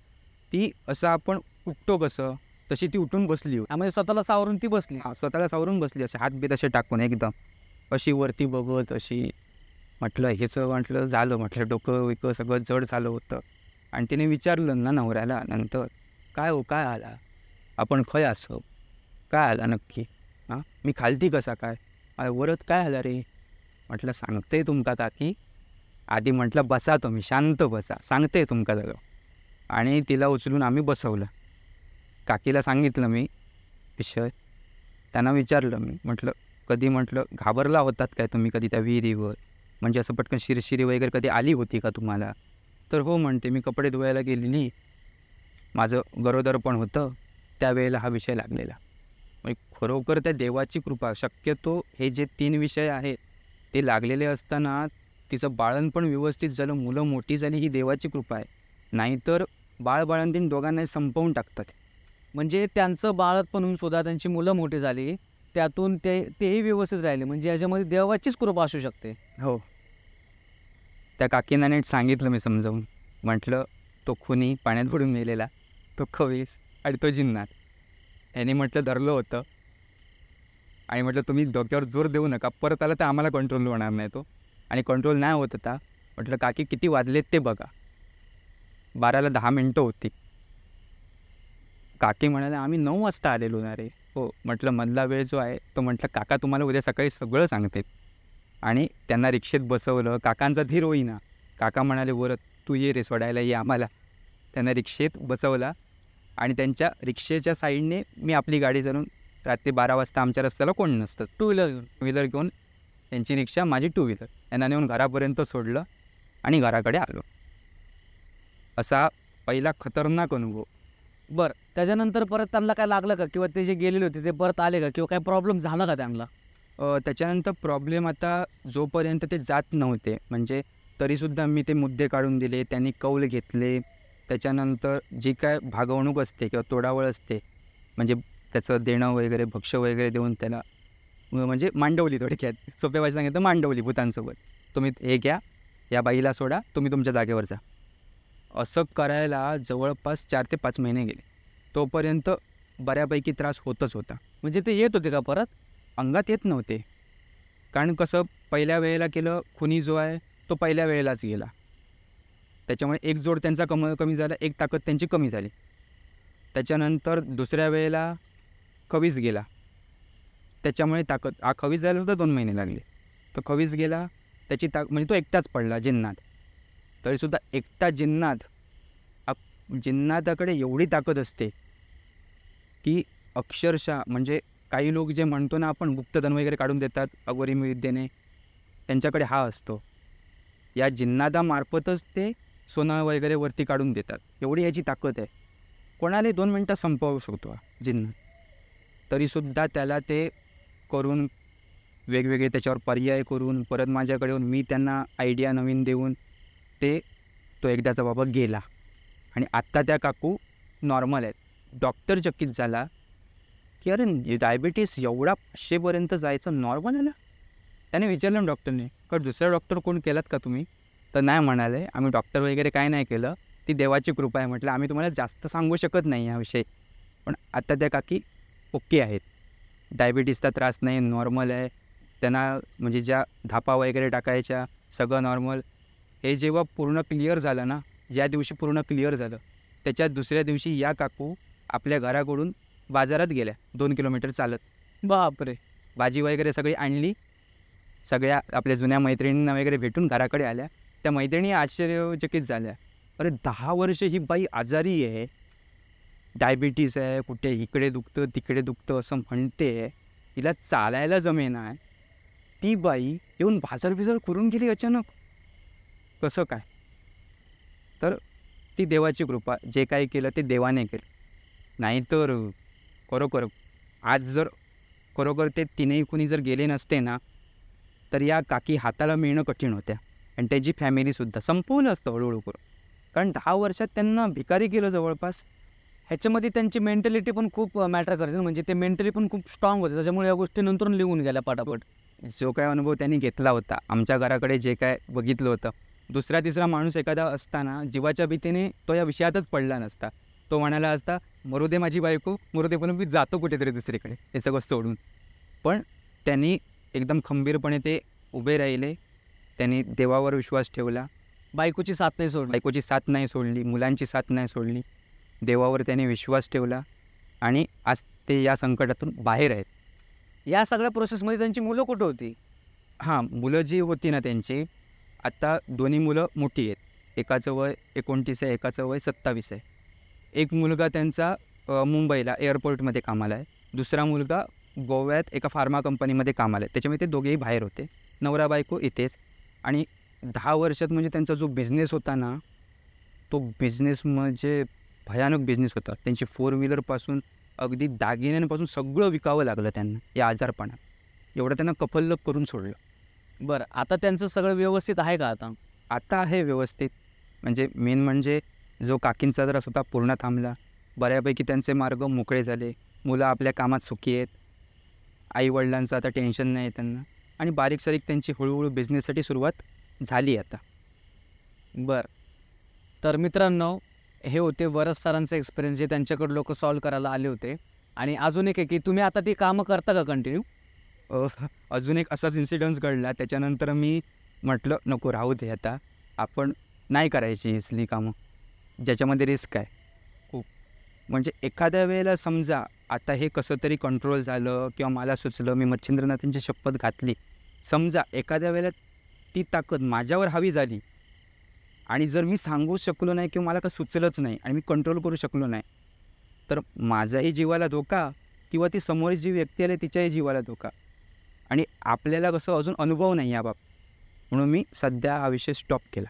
ती असं आपण उठतो कसं तशी ती उठून बसली होती. म्हणजे स्वतःला सावरून ती बसली. स्वतःला सावरून बसली, असे हातबीत असे टाकून एकदम अशी वरती बघत अशी. म्हटलं ह्याचं म्हटलं झालं, म्हटलं डोकं विकं सगळं जड झालं होतं. आणि तिने विचारलं ना नवऱ्याला नंतर, काय आला, आपण खय असं काय आला नक्की, मी खालती कसा काय, वरत काय आला रे. म्हटलं सांगते तुमका ताकी, आधी म्हटलं बसा तुम्ही, शांत बसा, सांगते तुमका सगळं. आणि तिला उचलून आम्ही बसवलं. काकीला सांगितलं मी विषय, त्यांना विचारलं मी, म्हटलं कधी म्हटलं घाबरला होतात काय तुम्ही कधी त्या विहिरीवर, म्हणजे असं पटकन शिरशिरी वगैरे कधी आली होती का तुम्हाला. तर हो म्हणते, मी कपडे धुवायला गेलेली, माझं गरोदर पण होतं, त्यावेळेला हा विषय लागलेला. म्हणजे खरोखर त्या देवाची कृपा. शक्यतो हे जे 3 विषय आहेत ते लागलेले असताना तिचं बाळण पण व्यवस्थित झालं, मुलं मोठी झाली, ही देवाची कृपा आहे. नाहीतर बाळबाळंतीन दोघांनाही संपवून टाकतात. म्हणजे त्यांचं बाळत पण होऊन सुद्धा त्यांची मुलं मोठी झाली, त्यातून तेही व्यवस्थित राहिले, म्हणजे याच्यामध्ये देवाचीच कृपा असू शकते. हो. त्या काकींना नीट सांगितलं मी समजावून, म्हटलं तो खुनी पाण्यात बुडून मेलेला, तो खवीस आणि तो जिन्नात, याने म्हटलं धरलं होतं. आणि म्हटलं तुम्ही डोक्यावर जोर देऊ नका, परत आला तर आम्हाला कंट्रोल होणार नाही तो. आणि कंट्रोल नाही होत होता. म्हटलं काकी किती वाजलेत ते बघा. 12ला 10 मिनटं होती. काकी म्हणाल्या आम्ही 9 वाजता आलेलो ना रे. हो म्हटलं मधला वेळ जो आहे तो, म्हटलं काका तुम्हाला उद्या सकाळी सगळं सांगते. आणि त्यांना रिक्षेत बसवलं. काकांचा धीर होईना. काका म्हणाले वर तू ये रे सोडायला, ये आम्हाला. त्यांना रिक्षेत बसवला आणि त्यांच्या रिक्षेच्या साईडने मी आपली गाडी चालवून, रात्री 12 वाजता आमच्या रस्त्याला कोण नसतं, टू व्हीलर घेऊन त्यांची रिक्षा, माझी 2 व्हीलर, यांना नेऊन घरापर्यंत सोडलं आणि घराकडे आलो. असा पहिला खतरनाक अनुभव. बरं, त्याच्यानंतर परत त्यांना काय लागलं का? किंवा ते जे गेलेले होते ते परत आले का? किंवा काही प्रॉब्लेम झाला का त्यांना? त्याच्यानंतर प्रॉब्लेम आता जोपर्यंत ते जात नव्हते म्हणजे तरीसुद्धा मी ते मुद्दे काढून दिले, त्यांनी कौल घेतले. त्याच्यानंतर जी काय भागवणूक असते किंवा तोडावळ असते म्हणजे त्याचं देणं वगैरे, भक्ष्य वगैरे देऊन त्याला म्हणजे मांडवली थोडक्यात. सोप्या भाषेत सांगितलं मांडवली भूतांसोबत. तुम्ही हे घ्या, या बाईला सोडा, तुम्ही तुमच्या जागेवर जा. असं करायला जवळपास 4 ते 5 महिने गेले. तोपर्यंत बऱ्यापैकी त्रास होतच होता. म्हणजे ते येत होते का परत? अंगात येत नव्हते. कारण कसं पहिल्या वेळेला केलं, खुनी जो आहे तो पहिल्या वेळेलाच गेला. त्याच्यामुळे एक जोड त्यांचा कमी झाला, एक ताकद त्यांची कमी झाली. त्याच्यानंतर दुसऱ्या वेळेला खवीस गेला. त्याच्यामुळे खवीस जायला सुद्धा 2 महिने लागले. तो खवीस गेला, त्याची म्हणजे तो एकटाच पडला जिन्नात. तरीसुद्धा एकटा जिन्नाताकडे एवढी ताकद असते की अक्षरशः म्हणजे काही लोक जे म्हणतो ना आपण गुप्तधन वगैरे काढून देतात अघोरी विद्येने, त्यांच्याकडे हा असतो. या जिन्नादामार्फतच ते सोनं वगैरे वरती काढून देतात. एवढी याची ताकद आहे. कोणालाही 2 मिनटात संपवू शकतो हा जिन्नात. तरीसुद्धा त्याला ते करून वेगवेगळे त्याच्यावर पर्याय करून परत माझ्याकडे येऊन मी त्यांना आयडिया नवीन देऊन तो एकदाचा बाबा गेला. आणि आत्ता त्या काकू नॉर्मल आहेत. डॉक्टर चकित झाला की अरे डायबिटीस एवढा 500पर्यंत जायचं नॉर्मल आलं. त्याने विचारलं डॉक्टरने का दुसरा डॉक्टर कोण केलात का तुम्ही? तर नाही म्हणाले, आम्ही डॉक्टर वगैरे काय नाही केलं, ती देवाची कृपा आहे. म्हटलं आम्ही तुम्हाला जास्त सांगू शकत नाही याविषयी, पण आता त्या काकी ओके आहेत. डायबिटीसचा त्रास नाही, नॉर्मल आहे. त्यांना म्हणजे ज्या धापा वगैरे टाकायच्या सगळं नॉर्मल. हे जेव्हा पूर्ण क्लिअर झालं ना, ज्या दिवशी पूर्ण क्लिअर झालं त्याच्या दुसऱ्या दिवशी या काकू आपल्या घराकडून बाजारात गेल्या 2 किलोमीटर चालत. बापरे! भाजी वगैरे सगळी आणली. सगळ्या आपल्या जुन्या मैत्रिणींना वगैरे भेटून घराकडे आल्या. त्या मैत्रिणी आश्चर्यचकित झाल्या. अरे 10 वर्ष ही बाई आजारी आहे, डायबिटीस आहे, कुठे इकडे दुखतं तिकडे दुखतं असं म्हणते, तिला चालायला जमेना. ती बाई येऊन बाजार करून गेली अचानक. कसं काय? तर ती देवाची कृपा. जे काही केलं ते देवाने केलं. नाहीतर खरोखर आज जर खरोखर ते तीनही कुणी जर गेले नसते ना, तर या काकी हाताला मिळणं कठीण होत्या. आणि त्याची फॅमिलीसुद्धा संपवलं असतं हळूहळू करून. कारण 10 वर्षात त्यांना भिकारी केलं जवळपास. ह्याच्यामध्ये त्यांची मेंटॅलिटी पण खूप मॅटर करते ना, म्हणजे ते मेंटली पण खूप स्ट्रॉंग होते. त्याच्यामुळे या गोष्टी नंतर निघून गेल्या पटापट. जो काय अनुभव त्यांनी घेतला होता, आमच्या घराकडे जे काय बघितलं होतं, दुसरा तिसरा माणूस एखादा असताना जीवाच्या भीतीने तो या विषयातच पडला नसता. तो म्हणाला असता मरू दे माझी बायको, मरू दे, पण मी जातो कुठेतरी दुसरीकडे हे सगळं सोडून. पण त्यांनी एकदम खंबीरपणे ते उभे राहिले. त्यांनी देवावर विश्वास ठेवला. बायकोची साथ नाही सोडली. बायकोची साथ नाही सोडली, मुलांची साथ नाही सोडली. देवावर त्याने विश्वास ठेवला आणि आज ते या संकटातून बाहेर आहेत. या सगळ्या प्रोसेसमध्ये त्यांची मुलं कुठं होती? हां, मुलं जी होती ना त्यांची, आत्ता दोन्ही मुलं मोठी आहेत. एकाचं वय 29 आहे, एकाचं वय 27 आहे. एक मुलगा त्यांचा मुंबईला एअरपोर्टमध्ये कामाला आहे. दुसरा मुलगा गोव्यात एका फार्मा कंपनीमध्ये कामाला आहे. त्याच्यामुळे ते दोघेही बाहेर होते. नवरा बायको इथेच. आणि 10 वर्षात म्हणजे त्यांचा जो बिझनेस होता ना, तो बिझनेस म्हणजे भयानक बिझनेस होता. त्यांची 4 व्हीलरपासून अगदी दागिन्यांपासून सगळं विकावं लागलं त्यांना या आजारपणात. एवढं त्यांना कफल्लक करून सोडलं. बरं, आता त्यांचं सगळं व्यवस्थित आहे का आता? आता आहे व्यवस्थित. म्हणजे मेन म्हणजे जो काकींचा त्रास होता पूर्ण थांबला. बऱ्यापैकी त्यांचे मार्ग मोकळे झाले. मुलं आपल्या कामात सुखी आहेत. आईवडिलांचं आता टेन्शन नाही आहे त्यांना. आणि बारीक सारीक त्यांची हळूहळू बिझनेससाठी सुरुवात झाली आता. बरं, तर मित्रांनो, हे होते वरस सरांचे एक्सपिरियन्स जे त्यांच्याकडे लोक सॉल्व करायला आले होते. आणि अजून एक आहे की तुम्ही आता ती कामं करता का कंटिन्यू? अजून एक असाच इन्सिडन्स घडला. त्याच्यानंतर मी म्हटलं नको राहू दे, आता आपण नाही करायची असली कामं ज्याच्यामध्ये रिस्क आहे खूप. म्हणजे एखाद्या वेळेला समजा आता हे कसं तरी कंट्रोल झालं किंवा मला सुचलं, मी मच्छिंद्रनाथांची शपथ घातली. समजा एखाद्या वेळेला ती ताकद माझ्यावर हवी झाली आणि जर मी सांगू शकलो नाही किंवा मला काही सुचलंच नाही आणि मी कंट्रोल करू शकलो नाही, तर माझ्याही जीवाला धोका किंवा ती समोर जी व्यक्ती आली तिच्याही जीवाला धोका. आणि आपल्याला कसं अजून अनुभव नाही याबाबत, म्हणून मी सध्या हा विषय स्टॉप केला.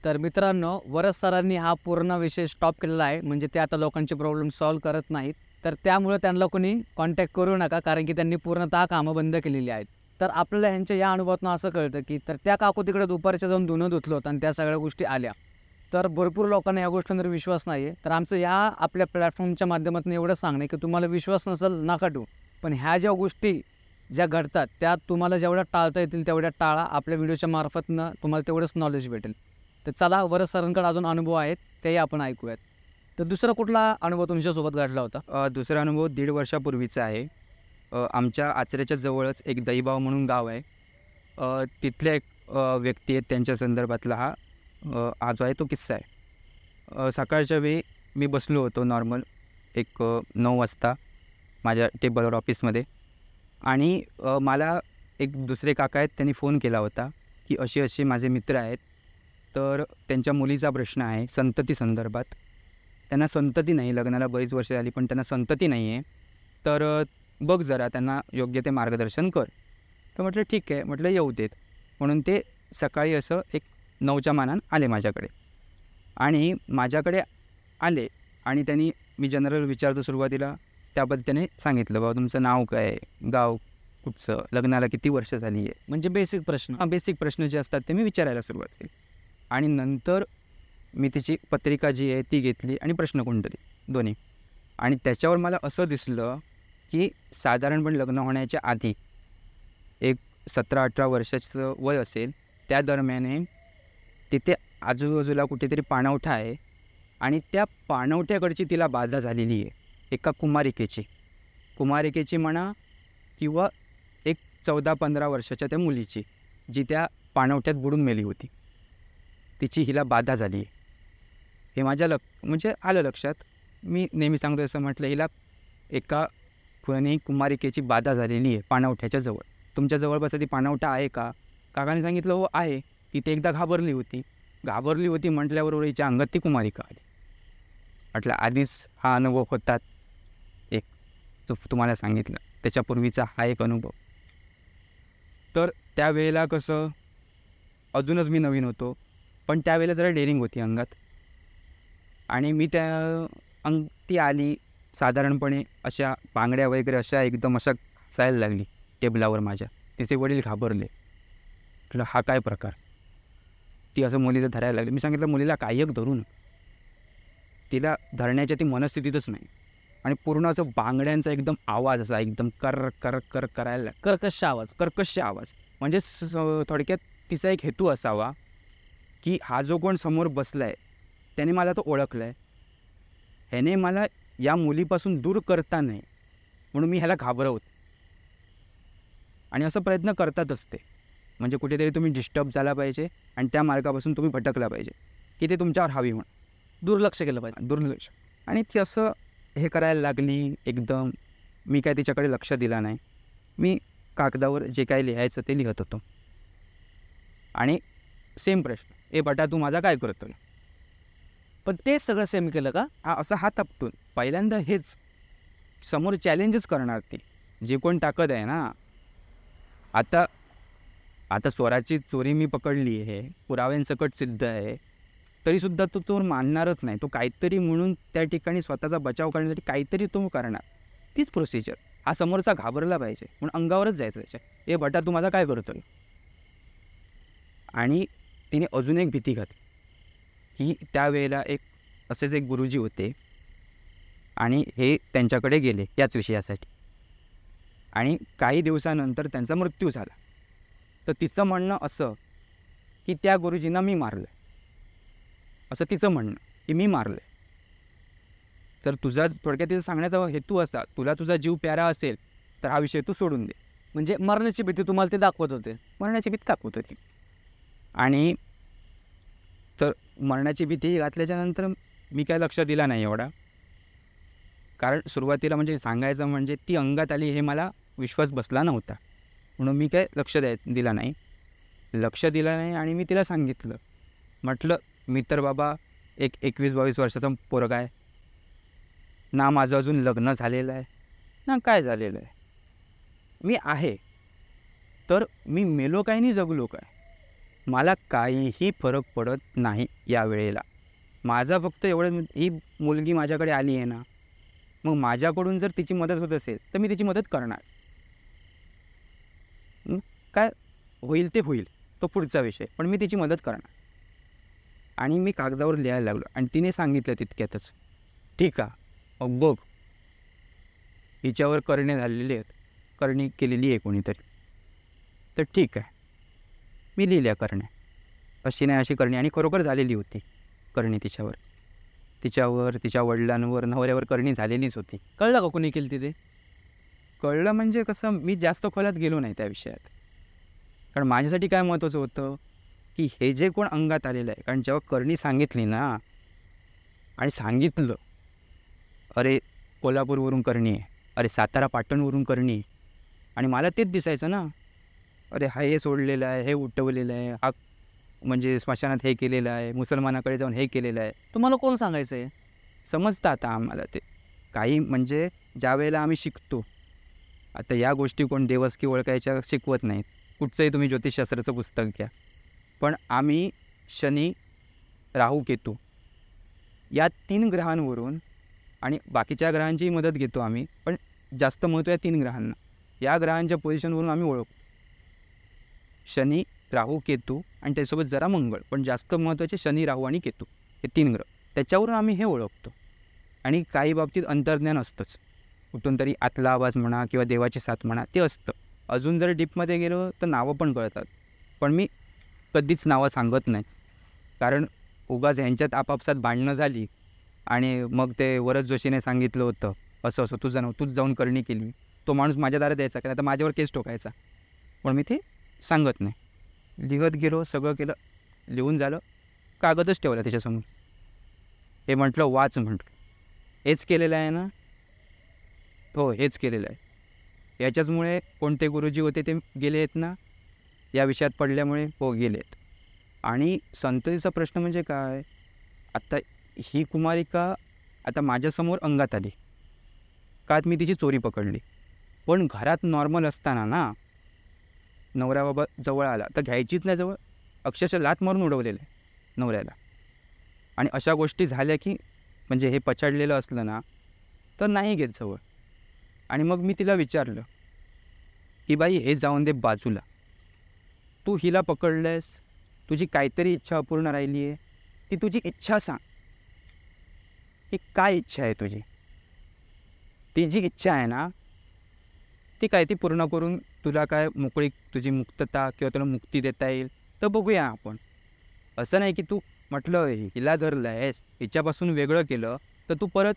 तर मित्रांनो, वरद सरांनी हा पूर्ण विषय स्टॉप केलेला आहे. म्हणजे ते आता लोकांचे प्रॉब्लेम सॉल्व्ह करत नाहीत. तर त्यामुळे त्यांना कोणी कॉन्टॅक्ट करू नका, कारण की त्यांनी पूर्णतः कामं बंद केलेली आहेत. तर आपल्याला ह्यांच्या या अनुभवातून असं कळतं की तर त्या काकू तिकडे दुपारच्या जाऊन धुणं धुतलं होतं आणि त्या सगळ्या गोष्टी आल्या. तर भरपूर लोकांना या गोष्टींवर विश्वास नाही आहे. तर आमचं या आपल्या प्लॅटफॉर्मच्या माध्यमातून एवढं सांगणं आहे की तुम्हाला विश्वास नसेल नका ठेवू. पण ह्या ज्या गोष्टी ज्या घडतात त्या तुम्हाला जेवढ्या टाळता येतील तेवढ्या टाळा. आपल्या व्हिडिओच्या मार्फतनं तुम्हाला तेवढंच नॉलेज भेटेल. तर चला, वरद सरांकडे अजून अनुभव आहेत तेही आपण ऐकूयात. तर दुसरा कुठला अनुभव तुमच्यासोबत घडला होता? दुसरा अनुभव 1.5 वर्षापूर्वीचा आहे. आमच्या आचऱ्याच्या जवळच एक दहीबाव म्हणून गाव आहे. तिथले एक व्यक्ती आहेत, त्यांच्या संदर्भातला हा जो आहे तो किस्सा आहे. सकाळच्या वेळी मी बसलो होतो नॉर्मल एक 9 वाजता माझ्या टेबलवर ऑफिसमध्ये आणि मला एक दुसरे काका आहेत, त्यांनी फोन केला होता की असे असे माझे मित्र आहेत, तर त्यांच्या मुलीचा प्रश्न आहे संतती संदर्भात. त्यांना संतती नाही, लग्नाला बरीच वर्ष झाली पण त्यांना संतती नाही आहे, तर बघ जरा त्यांना योग्य ते मार्गदर्शन कर. तर म्हटलं ठीक आहे, म्हटलं येऊ देत. म्हणून ते सकाळी असं एक 9च्या मानानं आले माझ्याकडे आणि माझ्याकडे आले आणि त्यांनी, मी जनरल विचारतो सुरुवातीला, त्या पद्धतीने सांगितलं, बाबा तुमचं नाव काय आहे, गाव कुठचं, लग्नाला किती वर्ष झाली आहे, म्हणजे बेसिक प्रश्न. बेसिक प्रश्न जे असतात ते मी विचारायला सुरुवात केली. आणि नंतर मी तिची पत्रिका जी आहे ती घेतली आणि प्रश्नकुंडली दोन्ही. आणि त्याच्यावर मला असं दिसलं की साधारणपणे लग्न होण्याच्या आधी एक 17-18 वर्षाचं वय असेल, त्या दरम्याने तिथे आजूबाजूला कुठेतरी पाणवठा आहे आणि त्या पाणवठ्याकडची तिला बाधा झालेली आहे, एका कुमारिकेची म्हणा किंवा एक 14-15 वर्षाच्या त्या मुलीची, जी त्या पाणवठ्यात बुडून मेली होती, तिची हिला बाधा झाली आहे. हे माझ्या म्हणजे आलं लक्षात. मी नेहमी सांगतो असं, म्हटलं हिला एका कुमारिकेची बाधा झालेली आहे पाणवठ्याच्या जवळ. तुमच्या जवळपास ती पाणवठा आहे का? काकाने सांगितलं हो आहे. तिथे एकदा घाबरली होती म्हटल्याबरोबर हिच्या अंगात ती कुमारिका आली. म्हटलं आधीच हा अनुभव होतात एक, जो तुम्हाला सांगितलं, त्याच्यापूर्वीचा हा एक अनुभव. तर त्यावेळेला कसं, अजूनच मी नवीन होतो, पण त्यावेळेला जरा डेअरिंग होती अंगात. आणि मी ती आली साधारणपणे अशा बांगड्या वगैरे अशा एकदम अशा घासायला लागली टेबलावर माझ्या. तिचे वडील घाबरले. म्हटलं हा काय प्रकार. ती असं मुलीला धरायला लागली. मी सांगितलं मुलीला काही एक धरू नका. तिला धरण्याच्या ती मनस्थितीतच नाही. आणि पूर्ण असं बांगड्यांचा एकदम आवाज असा एकदम कर कर कर करायला, कर्कश आवाज. म्हणजे थोडक्यात तिचा एक हेतू असावा की हा जो कोण समोर बसला आहे त्याने मला तो ओळखला आहे, ह्याने मला या मुलीपासून दूर करता नाही म्हणून मी ह्याला घाबरवत. आणि असं प्रयत्न करतातच ते, म्हणजे कुठेतरी तुम्ही डिस्टर्ब झाला पाहिजे आणि त्या मार्गापासून तुम्ही भटकला पाहिजे की ते तुमच्यावर हावी होणं, दुर्लक्ष केलं पाहिजे. आणि ती असं हे करायला लागली एकदम. मी काय तिच्याकडे लक्ष दिला नाही. मी कागदावर जे काही लिहायचं ते लिहत होतो. आणि सेम प्रश्न, ए बटा तू माझा काय करतोय. पण तेच सगळं सेम केलं का? असं हात आपटून पहिल्यांदा हेच समोर चॅलेंजच करणार ती, जे कोण ताकद आहे ना. आता चोराची चोरी मी पकडली आहे, पुराव्यांसकट सिद्ध आहे, तरीसुद्धा तो चोर मानणारच नाही. तो काहीतरी म्हणून त्या ठिकाणी स्वतःचा बचाव करण्यासाठी काहीतरी तो करणार. तीच प्रोसिजर. हा समोरचा घाबरला पाहिजे म्हणून अंगावरच जायचं त्याच्या, ए बटा तू माझा काय करतोय. आणि तिने अजून एक भीती घातली की त्यावेळेला असेच एक गुरुजी होते आणि हे त्यांच्याकडे गेले याच विषयासाठी आणि काही दिवसानंतर त्यांचा मृत्यू झाला. तर तिचं म्हणणं असं की त्या गुरुजींना मी मारलं, असं तिचं म्हणणं की मी मारलं. तर तुझा थोडक्यात तिचं सांगण्याचा हेतू असा, तुला तुझा जीव प्यारा असेल तर हा विषय तू सोडून दे. म्हणजे मरण्याची भीती तुम्हाला ते दाखवत होते. मरण्याची भीती दाखवत होती. आणि तर मरणाची भीती घातल्याच्यानंतर मी काय लक्ष दिला नाही एवढा, कारण सुरुवातीला म्हणजे सांगायचं म्हणजे ती अंगात आली हे मला विश्वास बसला नव्हता, म्हणून मी काय लक्ष दिला नाही. आणि मी तिला सांगितलं, म्हटलं मी तर बाबा एक 21-22 वर्षाचा पोरगा आहे ना, माझं अजून लग्न झालेलं आहे ना काय झालेलं आहे. मी आहे तर मी मेलो काय नाही जगलो काय. मला काहीही फरक पडत नाही यावेळेला. माझं फक्त एवढं, ही मुलगी माझ्याकडे आली आहे ना, मग माझ्याकडून जर तिची मदत होत असेल तर मी तिची मदत करणार. काय होईल ते होईल, तो पुढचा विषय, पण मी तिची मदत करणार. आणि मी कागदावर लिहायला लागलो आणि तिने सांगितलं तितक्यातच, ठीक आहे मग बघ, हिच्यावर करणे झालेले आहेत, करणी केलेली आहे कोणीतरी, तर ठीक आहे. मी लिहिल्या करण्या, अशी नाही अशी करणी, आणि खरोखर झालेली होती करणी तिच्यावर. तिच्या वडिलांवर, नवऱ्यावर करणी झालेलीच होती. कळलं का कोणी केली ते? कळलं म्हणजे कसं, मी जास्त खोलात गेलो नाही त्या विषयात. कारण माझ्यासाठी काय महत्त्वाचं होतं की हे जे कोण अंगात आलेलं आहे, कारण जेव्हा करणी सांगितली ना, आणि सांगितलं अरे कोल्हापूरवरून करणी आहे, अरे सातारा पाटणवरून करणी आहे, आणि मला तेच दिसायचं ना, अरे हा हे सोडलेलं आहे, हे उठवलेलं आहे, हा म्हणजे स्मशानात हे केलेलं आहे, मुसलमानाकडे जाऊन हे केलेलं आहे. तुम्हाला कोण सांगायचं आहे? समजतं आता आम्हाला ते काही, म्हणजे ज्या वेळेला आम्ही शिकतो, आता या गोष्टी कोण देवस्की ओळखायच्या शिकवत नाहीत. कुठचंही तुम्ही ज्योतिषशास्त्राचं पुस्तक घ्या, पण आम्ही शनी, राहू, केतू या 3 ग्रहांवरून, आणि बाकीच्या ग्रहांचीही मदत घेतो आम्ही, पण जास्त महत्त्व या 3 ग्रहांना, या ग्रहांच्या पोझिशनवरून आम्ही ओळखतो. शनी, राहू, केतू आणि त्यासोबत जरा मंगळ, पण जास्त महत्त्वाचे शनी, राहू आणि केतू हे 3 ग्रह, त्याच्यावरून आम्ही हे ओळखतो. आणि काही बाबतीत अंतर्ज्ञान असतंच, कुठून तरी आतला आवाज म्हणा किंवा देवाची साथ म्हणा, ते असतं. अजून जर डीपमध्ये गेलो तर नावं पण कळतात, पण मी कधीच नावं सांगत नाही, कारण उगाच ह्यांच्यात आपापसात भांडणं झाली आणि मग ते वरद जोशीने सांगितलं होतं असं असं, तूच जाऊन करणी केली, तो माणूस माझ्या दारात यायचा की आता माझ्यावर केस ठोकायचा, पण मी ते सांगत नाही. लिहत गेलो, सगळं केलं, लिहून झालं, कागदच ठेवला त्याच्यासमोर, हे म्हटलं वाच, म्हटलं हेच केलेलं आहे ना, हो हेच केलेलं आहे. याच्याचमुळे कोणते गुरुजी होते ते गेले आहेत ना, या विषयात पडल्यामुळे, हो गेले आहेत. आणि संततीचा प्रश्न म्हणजे काय, आता ही कुमारिका आता माझ्यासमोर अंगात आली का, मी तिची चोरी पकडली, पण घरात नॉर्मल असताना ना, नवरा बाबा जवळ आला तर घ्यायचीच नाही जवळ, अक्षरशः लात मारून उडवलेलं आहे नवऱ्याला. आणि अशा गोष्टी झाल्या की म्हणजे हे पछाडलेलं असलं ना तर नाही घेत जवळ. आणि मग मी तिला विचारलं की बाई हे जाऊन दे बाजूला, तू हिला पकडलंयस, तुझी काहीतरी इच्छा अपूर्ण राहिली आहे, ती तुझी इच्छा सांग की काय इच्छा आहे तुझी. ती जी इच्छा आहे ना ती काय, ती पूर्ण करून तुला काय मोकळी, तुझी मुक्तता किंवा तुला मुक्ती देता येईल तर बघूया आपण. असं नाही की तू म्हटलं हिला धरलं आहेस, हिच्यापासून वेगळं केलं तर तू परत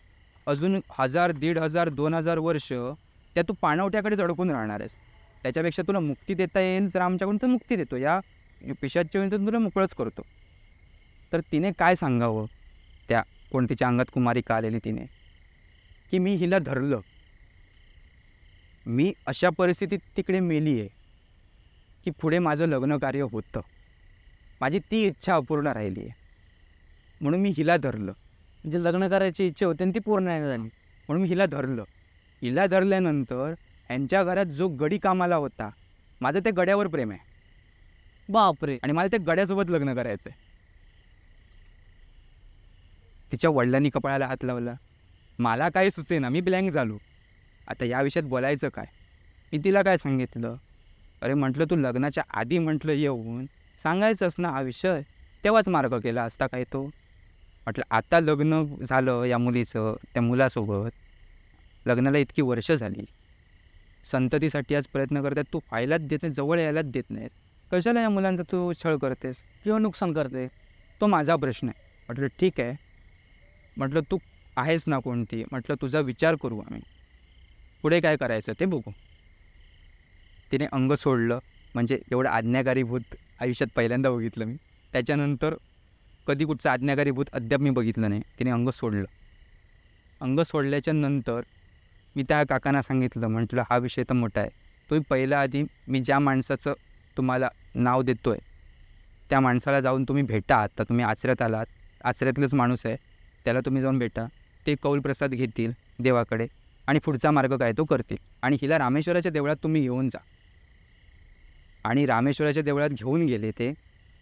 अजून 1000, 1500, 2000 वर्ष त्या तू पाणवट्याकडेच अडकून राहणार आहेस. त्याच्यापेक्षा तुला मुक्ती देता येईल तर आमच्याकडून तर मुक्ती देतो, या पिशाच्या वेळी तर तुला मोकळंच करतो. तर तिने काय सांगावं, त्या कोण तिच्या अंगात कुमारिका आलेली तिने, की मी हिला धरलं, मी अशा परिस्थितीत तिकडे मेली आहे की पुढे माझं लग्न कार्य होतं, माझी ती इच्छा अपूर्ण राहिली आहे, म्हणून मी हिला धरलं. म्हणजे लग्न करायची इच्छा होती आणि ती पूर्ण नाही झाली, म्हणून मी हिला धरलं. हिला धरल्यानंतर यांच्या घरात जो गडी कामाला होता, माझं त्या गड्यावर प्रेम आहे, बापरे, आणि मला त्या गड्यासोबत लग्न करायचं आहे. तिच्या वडिलांनी कपाळाला हात लावला, मला काही सुचेना, मी ब्लँक झालो. आता या विषयात बोलायचं काय. मी तिला काय सांगितलं, अरे म्हटलं तू लग्नाच्या आधी म्हटलं येऊन सांगायचंच ना हा विषय, तेव्हाच मार्ग केला असता काय तो. म्हटलं आता लग्न झालं या मुलीचं त्या मुलासोबत, लग्नाला इतकी वर्ष झाली, संततीसाठी आज प्रयत्न करतात, तू व्हायलाच देत नाही, जवळ यायलाच देत नाहीत, कशाला या मुलांचा तू छळ करतेस किंवा नुकसान करते, तो माझा प्रश्न आहे. म्हटलं ठीक आहे, म्हटलं तू आहेस ना कोणती, म्हटलं तुझा विचार करू आम्ही, पुढे काय करायचं ते बघू. तिने अंग सोडलं, म्हणजे एवढं आज्ञाकारी भूत आयुष्यात पहिल्यांदा बघितलं मी, त्याच्यानंतर कधी कुठचं आज्ञाकारी भूत अद्याप मी बघितलं नाही. तिने अंग सोडलं. अंग सोडल्याच्या नंतर मी त्या काकांना सांगितलं, म्हटलं हा विषय तर मोठा आहे, तुम्ही पहिल्या आधी मी ज्या माणसाचं तुम्हाला नाव देतो आहे त्या माणसाला जाऊन तुम्ही भेटा. आता तुम्ही आचऱ्यात आलात, आचऱ्यातलंच माणूस आहे, त्याला तुम्ही जाऊन भेटा, ते कौल प्रसाद घेतील देवाकडे आणि पुढचा मार्ग काय तो करतील. आणि हिला रामेश्वराच्या देवळात तुम्ही घेऊन जा. आणि रामेश्वराच्या देवळात घेऊन गेले ते,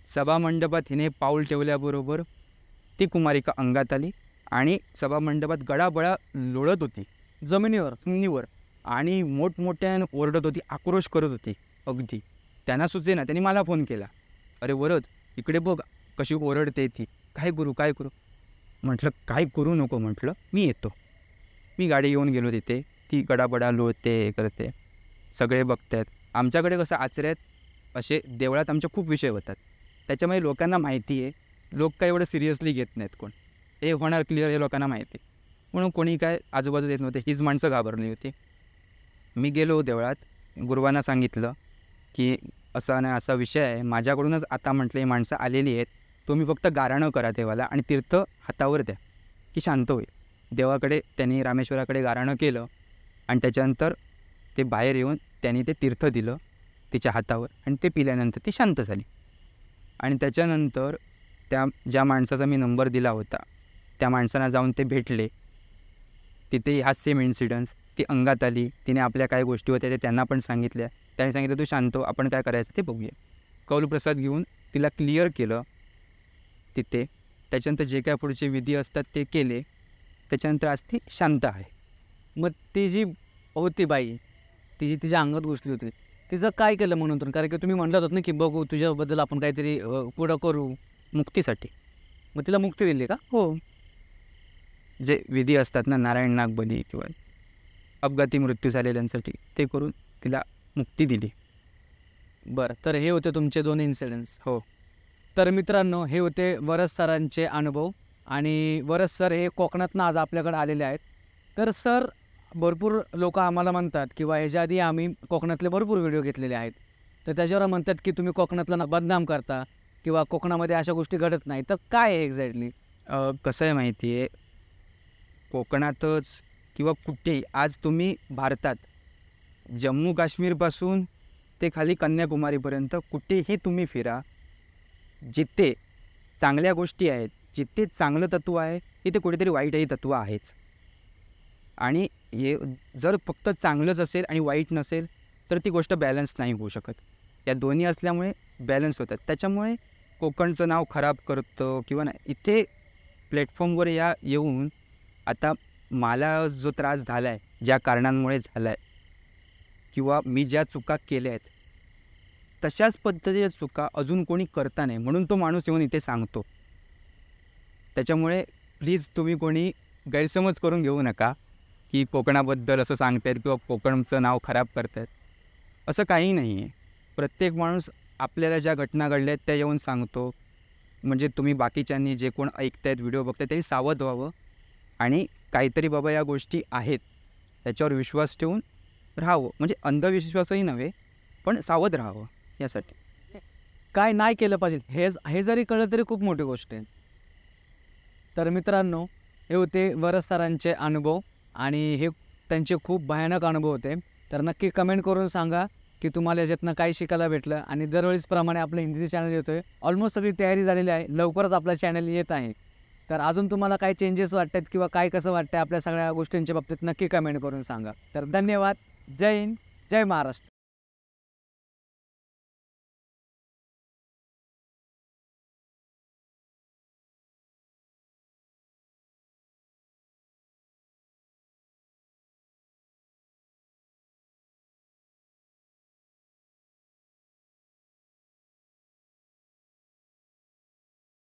सभामंडपात हिने पाऊल ठेवल्याबरोबर ती कुमारिका अंगात आली आणि सभामंडपात गडाबडा लोळत होती जमिनीवर आणि मोठमोठ्यानं ओरडत होती, आक्रोश करत होती. अगदी त्यांना सुचेना. त्यांनी मला फोन केला, अरे वरद इकडे बघ कशी ओरडते ती, काय करू. म्हटलं काय करू नको, म्हटलं मी येतो. मी गाडी घेऊन गेलो तिथे. ती गडाबडा लोळते करते, सगळे बघतात. आमच्याकडे कसं आचऱ्यात असे देवळात आमचे खूप विषय होतात, त्याच्यामुळे लोकांना माहिती आहे. लोक काय एवढं सिरियसली घेत नाहीत. कोण हे होणार क्लिअर हे लोकांना माहिती, म्हणून कोणी काय आजूबाजू देत नव्हते. हीच माणसं घाबरली होती. मी गेलो देवळात, गुरुवांना सांगितलं की असा नाही असा विषय आहे माझ्याकडूनच. आता म्हटलं ही माणसं आलेली आहेत, तुम्ही फक्त गाराणं करा देवाला आणि तीर्थ हातावर द्या की शांत होईल. देवाकडे त्यांनी रामेश्वराकडे गाराणं केलं आणि त्याच्यानंतर ते बाहेर येऊन त्यांनी ते तीर्थ दिलं तिच्या हातावर आणि ते पिल्यानंतर ती शांत झाली. आणि त्याच्यानंतर ज्या माणसाचा मी नंबर दिला होता त्या माणसांना जाऊन ते भेटले. तिथे हा सेम इन्सिडन्स, ती अंगात आली, तिने आपल्या काय गोष्टी होत्या ते त्यांना पण सांगितल्या. त्याने सांगितलं तू शांत हो, आपण काय करायचं ते बघूया. कौलप्रसाद घेऊन तिला क्लिअर केलं तिथे. त्याच्यानंतर जे काय पुढचे विधी असतात ते केले. त्याच्यानंतर आज ती शांत आहे. मग ती जी होती बाई, ती जी तिच्या अंगात घुसली होती, तिचं काय केलं म्हणून तर? कारण की तुम्ही म्हणलं होतं ना की बघू तुझ्याबद्दल आपण काहीतरी पुढं करू मुक्तीसाठी. मग तिला मुक्ती दिली का? हो, जे विधी असतात ना, नारायण नागबली किंवा अपघाती मृत्यू झालेल्यांसाठी, ते करून तिला मुक्ती दिली. बरं, तर हे होते तुमचे 2 इन्सिडेंट्स. हो. तर मित्रांनो, हे होते वरद सरांचे अनुभव. आणि वरद सर हे कोकणातनं आज आपल्याकडे आलेले आहेत. तर सर, भरपूर लोक आम्हाला म्हणतात किंवा ह्याच्या आधी आम्ही कोकणातले भरपूर व्हिडिओ घेतलेले आहेत, तर त्याच्यावर म्हणतात की तुम्ही कोकणातला बदनाम करता किंवा कोकणामध्ये अशा गोष्टी घडत नाही. तर काय आहे एक्झॅक्टली? कसं आहे माहिती आहे, कोकणातच किंवा कुठेही आज तुम्ही भारतात जम्मू काश्मीरपासून ते खाली कन्याकुमारीपर्यंत कुठेही तुम्ही फिरा, जिथे चांगल्या गोष्टी आहेत, जिथे चांगलं तत्त्व आहे तिथे कुठेतरी वाईटही तत्त्व आहेच. आणि हे जर फक्त चांगलंच असेल आणि वाईट नसेल तर ती गोष्ट बॅलन्स नाही होऊ शकत. या दोन्ही असल्यामुळे बॅलन्स होतात. त्याच्यामुळे कोकणचं नाव खराब करतं किंवा नाही, इथे प्लॅटफॉर्मवर येऊन आता मला जो त्रास झाला आहे, ज्या कारणांमुळे झाला आहे किंवा मी ज्या चुका केल्या आहेत तशाच पद्धतीच्या चुका अजून कोणी करता नाही, म्हणून तो माणूस येऊन इथे सांगतो. त्याच्यामुळे प्लीज तुम्ही कोणी गैरसमज करून घेऊ नका की कोकणाबद्दल असं सांगतायत किंवा कोकणचं नाव खराब करतायत. असं काही नाही आहे. प्रत्येक माणूस आपल्याला ज्या घटना घडल्या आहेत त्या येऊन सांगतो. म्हणजे तुम्ही बाकीच्यांनी जे कोण ऐकतायत व्हिडिओ बघतायत त्यांनी सावध व्हावं आणि काहीतरी बाबा या गोष्टी आहेत त्याच्यावर विश्वास ठेवून राहावं. म्हणजे अंधविश्वासही नव्हे, पण सावध राहावं. यासाठी काय नाही केलं पाहिजे हे जरी कळलं तरी खूप मोठी गोष्ट आहे. तर मित्रांनो, हे होते वरद सरांचे अनुभव आणि हे त्यांचे खूप भयानक अनुभव होते. तर नक्की कमेंट करून सांगा की तुम्हाला याच्यातनं काय शिकायला भेटलं. आणि दरवेळेसप्रमाणे आपलं हिंदी चॅनल येतो आहे, ऑलमोस्ट सगळी तयारी झालेली आहे, लवकरच आपला चॅनल येत आहे. तर अजून तुम्हाला काय चेंजेस वाटतात किंवा काय कसं वाटतं आपल्या सगळ्या गोष्टींच्या बाबतीत नक्की कमेंट करून सांगा. तर धन्यवाद. जय हिंद, जय महाराष्ट्र.